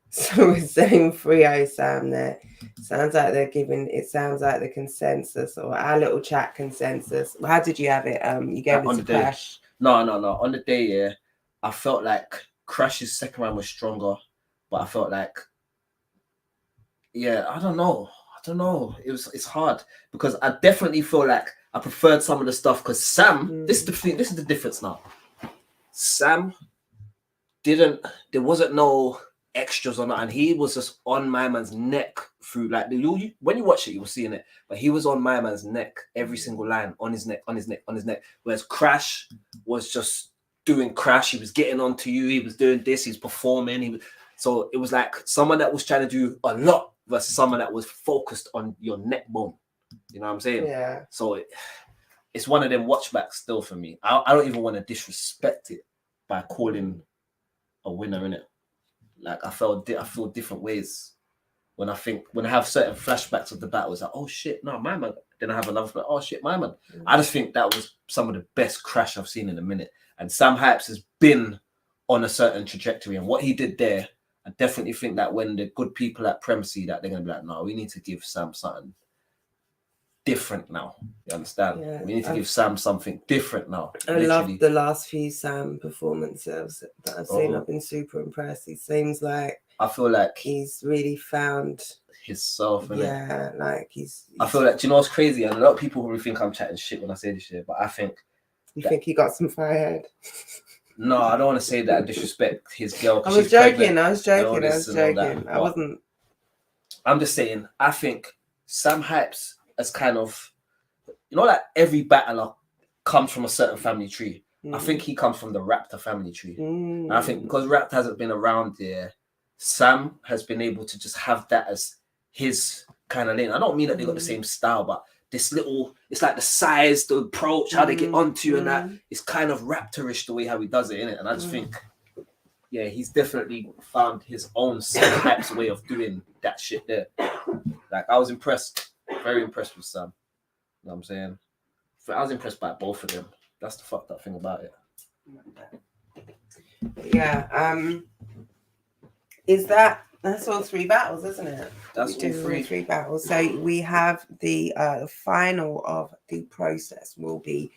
Speaker 1: So we're saying 3-0 Sam there. Sounds like they're giving. It sounds like the consensus, or our little chat consensus. How did you have it? You gave it to Crash.
Speaker 2: No. On the day, yeah, I felt like Crash's second round was stronger, but I felt like, I don't know. It's hard because I definitely feel like I preferred some of the stuff because Sam. This is the difference now. Sam there wasn't no extras on it, and he was just on my man's neck through like when you watch it, you were seeing it, but he was on my man's neck every single line, on his neck. Whereas Crash was just doing Crash. He was getting onto you. He was doing this. He's performing. So it was like someone that was trying to do a lot versus someone that was focused on your neck bone. You know what I'm saying?
Speaker 1: Yeah.
Speaker 2: So it's one of them watchbacks still for me. I don't even want to disrespect it by calling a winner in it. Like I feel different ways when I have certain flashbacks of the battle. It's like, oh shit, no, my man. Then I have another flashback, oh shit, my man. I just think that was some of the best Crash I've seen in a minute. And Sam Hypes has been on a certain trajectory, and what he did there, I definitely think that when the good people at Prem see that, they're gonna be like, no, we need to give Sam something different now. You understand? Yeah, we need to give Sam something different now.
Speaker 1: I love the last few Sam performances that I've seen. I've been super impressed. He seems like
Speaker 2: I feel like
Speaker 1: he's really found
Speaker 2: himself.
Speaker 1: Yeah, like he's.
Speaker 2: I feel like, do you know what's crazy? And a lot of people probably think I'm chatting shit when I say this shit, but I think.
Speaker 1: You think he got some firehead?
Speaker 2: No, I don't want to say that and disrespect his girl.
Speaker 1: I was joking. I wasn't.
Speaker 2: I'm just saying, I think Sam Hypes as kind of, like every battler comes from a certain family tree. I think he comes from the Raptor family tree. And I think because Raptor hasn't been around there, Sam has been able to just have that as his kind of lane. I don't mean that they got the same style, but this little, it's like the size, the approach, how they get onto you and that, it's kind of Raptorish the way how he does it, innit? And I just think, he's definitely found his own types way of doing that shit there. Like, I was impressed, very impressed with Sam. You know what I'm saying? I was impressed by both of them. That's the fucked up thing about it.
Speaker 1: Yeah, that's all 3 battles, isn't it?
Speaker 2: That's all 3
Speaker 1: battles. So we have the final of the process will be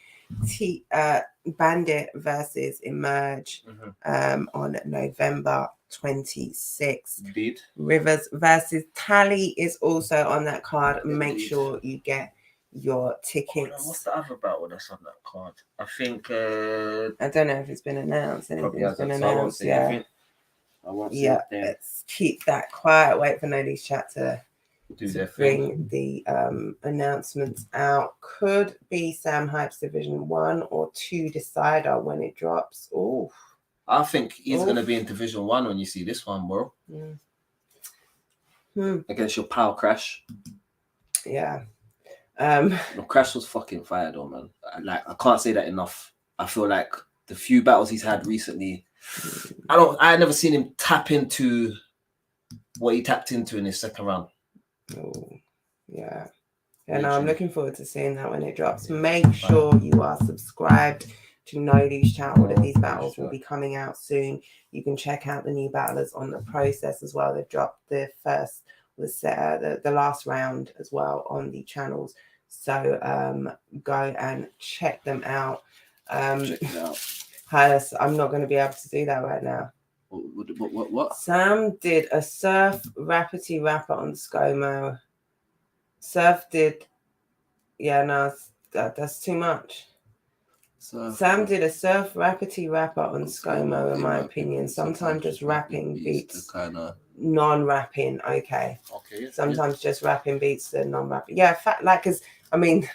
Speaker 1: Bandit versus Emerge on November 26th.
Speaker 2: Indeed.
Speaker 1: Rivers versus Tally is also on that card. Make sure you get your tickets.
Speaker 2: What's the other battle that's on that card? I think
Speaker 1: I don't know if it's been announced. Anything's been announced. Let's keep that quiet. Wait for Nodi's chat to bring the announcements out. Could be Sam Hypes Division 1 or 2 decider when it drops. Oh,
Speaker 2: I think he's gonna be in Division 1 when you see this one, bro. Against your pal Crash.
Speaker 1: Yeah.
Speaker 2: Crash was fucking fire though, man. Like, I can't say that enough. I feel like the few battles he's had recently, I never seen him tap into what he tapped into in his second round.
Speaker 1: Oh, yeah. And I'm looking forward to seeing that when it drops. Make sure you are subscribed to Nodi's channel. All of these battles will be coming out soon. You can check out the new battlers on the process as well. They've dropped the last round as well on the channels. So go and check them out.
Speaker 4: Check it out.
Speaker 1: Hylas, I'm not going to be able to do that right now.
Speaker 4: What?
Speaker 1: Sam did a surf rappity rapper on ScoMo. Surf did, yeah, no, that's too much. Sam did a surf rappity rapper on ScoMo, in my opinion. Sometimes just rapping beats,
Speaker 4: kind of
Speaker 1: non-rapping. Okay. Sometimes just rapping beats and non-rapping. Yeah, like, cause I mean,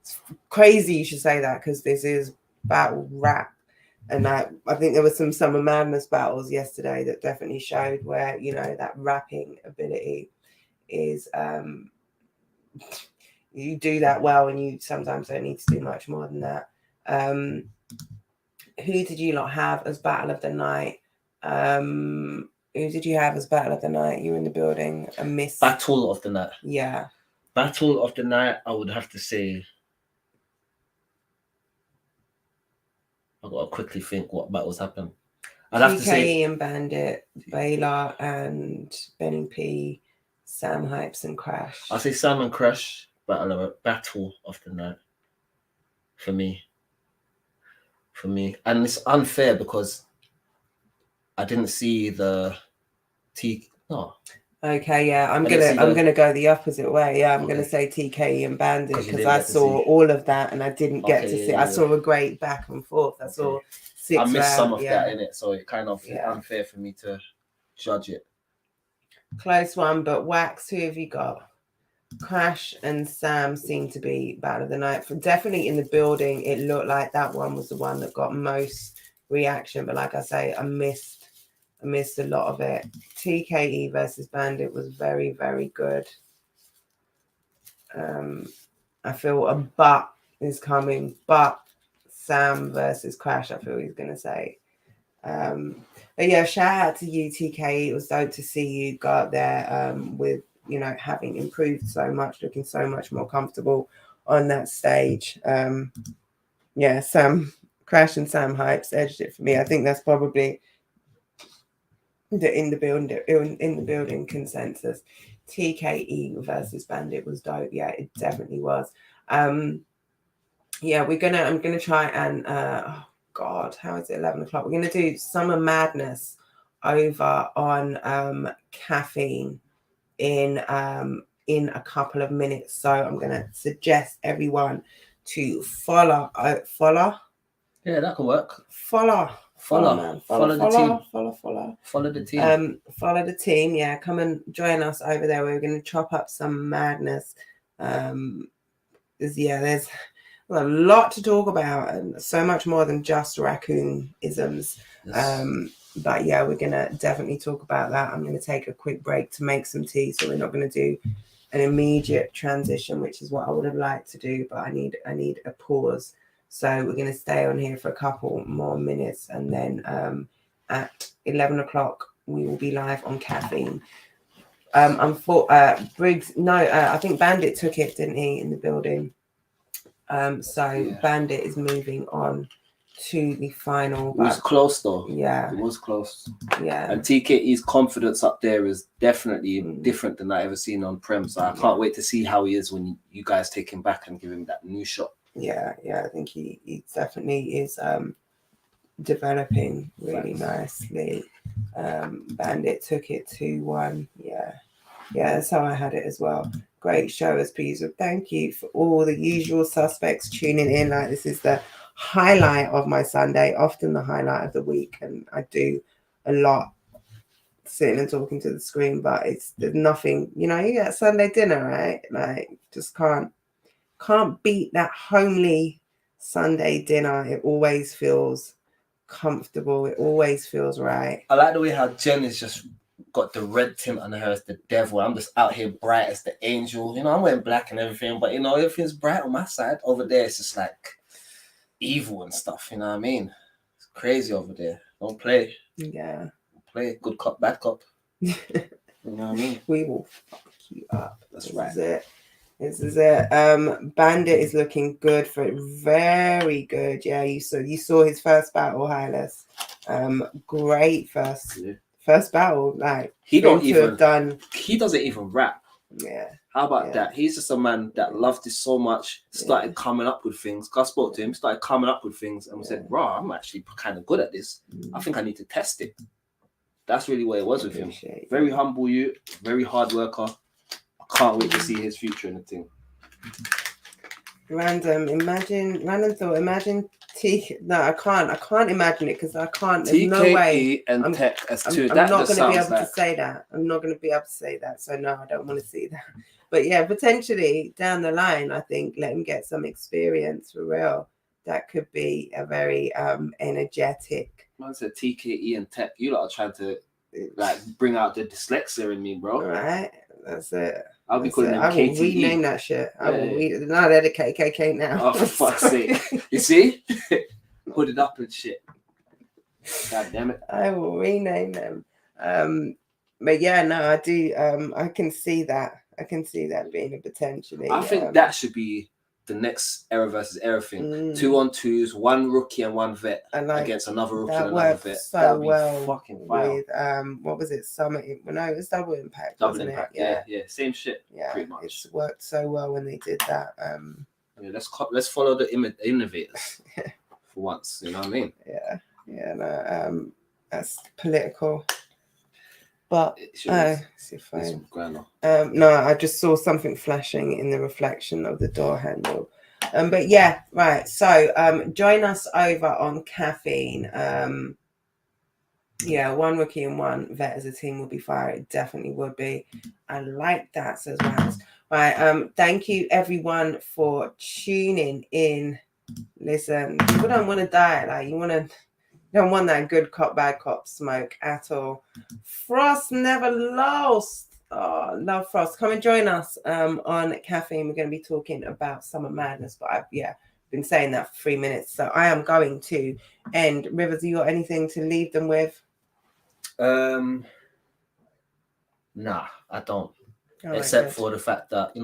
Speaker 1: it's crazy you should say that, because this is battle rap. And I think there were some Summer Madness battles yesterday that definitely showed where, you know, that rapping ability is, you do that well, and you sometimes don't need to do much more than that. Who did you lot have as battle of the night? Who did you have as battle of the night? You were in the building. A miss.
Speaker 2: Battle of the night.
Speaker 1: Yeah.
Speaker 2: Battle of the night, I would have to say. I've got to quickly think what battles happened. I'd have to say
Speaker 1: TKE and Bandit, Baylor and Benny P, Sam Hypes and Crash.
Speaker 2: I'll say Sam and Crash, battle of the night. For me. And it's unfair because I didn't see the
Speaker 1: Okay, yeah, I'm gonna go the opposite way. Yeah, I'm gonna say TKE and Bandit because I saw all of that and I didn't get to see. I saw a great back and forth. I saw 6
Speaker 2: I missed
Speaker 1: rounds,
Speaker 2: some of that in it, so it kind of unfair for me to judge it.
Speaker 1: Close one, but Wax, who have you got? Crash and Sam seem to be battle of the night. Definitely in the building, it looked like that one was the one that got most reaction. But like I say, I missed a lot of it. TKE versus Bandit was very, very good. I feel a but is coming, but Sam versus Crash, I feel he's going to say. But yeah, shout out to you, TKE. It was dope to see you go up there with, you know, having improved so much, looking so much more comfortable on that stage. Yeah, Crash and Sam Hypes edged it for me. I think that's probably the in the building consensus. TKE versus Bandit was dope. Yeah, it definitely was. Yeah, I'm gonna try and oh God, how is it 11 o'clock? We're gonna do Summer Madness over on Caffeine in a couple of minutes. So I'm gonna suggest everyone to follow.
Speaker 2: Yeah, that could work.
Speaker 1: Follow the team.
Speaker 2: Follow the team.
Speaker 1: Follow the team. Yeah, come and join us over there. We're going to chop up some madness. There's a lot to talk about, and so much more than just raccoon isms. Yes. But yeah, we're going to definitely talk about that. I'm going to take a quick break to make some tea, so we're not going to do an immediate transition, which is what I would have liked to do, but I need a pause. So we're going to stay on here for a couple more minutes, and then at 11 o'clock we will be live on Caffeine. Briggs, I think Bandit took it, didn't he, in the building? Bandit is moving on to the final.
Speaker 2: It was close though.
Speaker 1: Yeah.
Speaker 2: It was close.
Speaker 1: Yeah.
Speaker 2: And TKE's confidence up there is definitely different than I ever seen on Prem. So I can't wait to see how he is when you guys take him back and give him that new shot.
Speaker 1: Yeah, I think he definitely is developing really nicely. Bandit took it 2-1. Yeah, that's how I had it as well. Great show as per usual. Thank you for all the usual suspects tuning in. Like, this is the highlight of my Sunday, often the highlight of the week, and I do a lot sitting and talking to the screen, but there's nothing, you get Sunday dinner, right? Like, just can't beat that homely Sunday dinner. It always feels comfortable. It always feels right.
Speaker 2: I like the way how Jen is just got the red tint on her as the devil. I'm just out here bright as the angel. I'm wearing black and everything, but everything's bright on my side. Over there, it's just like evil and stuff. You know what I mean? It's crazy over there. Don't play.
Speaker 1: Yeah.
Speaker 2: Play good cop, bad cop. You know what I mean?
Speaker 1: We will fuck you up.
Speaker 2: That's right.
Speaker 1: This is it. Bandit is looking good for it. Very good. Yeah, you saw his first battle, Hylas. Great first battle. Like,
Speaker 2: he doesn't even rap.
Speaker 1: Yeah.
Speaker 2: How about
Speaker 1: Yeah.
Speaker 2: that? He's just a man that loved this so much, started coming up with things. I spoke to him, started coming up with things, and we said, bro, I'm actually kind of good at this. I think I need to test it. That's really what it was with him. Very humble you, very hard worker. I can't wait to see his future in the thing.
Speaker 1: Random thought. Imagine No, I can't imagine it because I can't. There's
Speaker 4: TKE
Speaker 1: no way.
Speaker 4: and Tech as two.
Speaker 1: I'm not going to be able to say that. I'm not going to be able to say that. So no, I don't want to see that. But yeah, potentially down the line, I think let him get some experience for real. That could be a very energetic.
Speaker 2: Man said TKE and Tech. You lot are trying to like bring out the dyslexia in me, bro.
Speaker 1: All right, that's it.
Speaker 2: I'll be calling them KTE.
Speaker 1: I will rename that shit. I will no, they're the KKK now.
Speaker 2: Oh, for fuck's sake. You see? Hooded up and shit. God damn it.
Speaker 1: I will rename them. But yeah, no, I do. I can see that. I can see that being a potentially.
Speaker 2: I think that should be the next era versus era thing. 2-on-2s, one rookie and one vet against another rookie and another vet.
Speaker 1: So well
Speaker 2: fucking fire.
Speaker 1: With what was it? Summit? No, it was Double Impact.
Speaker 2: Double Impact. Yeah, same shit.
Speaker 1: Yeah,
Speaker 2: pretty much.
Speaker 1: It's worked so well when they did that.
Speaker 2: Yeah, let's follow the innovators for once. You know what I mean?
Speaker 1: Yeah. No, that's political. But it's your phone. No, I just saw something flashing in the reflection of the door handle. But yeah, right. So join us over on Caffeine. Yeah, one rookie and one vet as a team would be fire. It definitely would be. I like that, says Rams. Right. Thank you everyone for tuning in. Listen, people don't want to die. Like you don't want that good cop, bad cop smoke at all. Frost never lost. Oh, love Frost. Come and join us on Caffeine. We're going to be talking about Summer Madness. But I've been saying that for 3 minutes. So I am going to end. Rivers, you got anything to leave them with?
Speaker 2: Nah, I don't. Except for the fact that,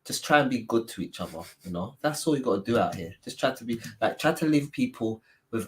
Speaker 2: just try and be good to each other. That's all you got to do out here. Just try to leave people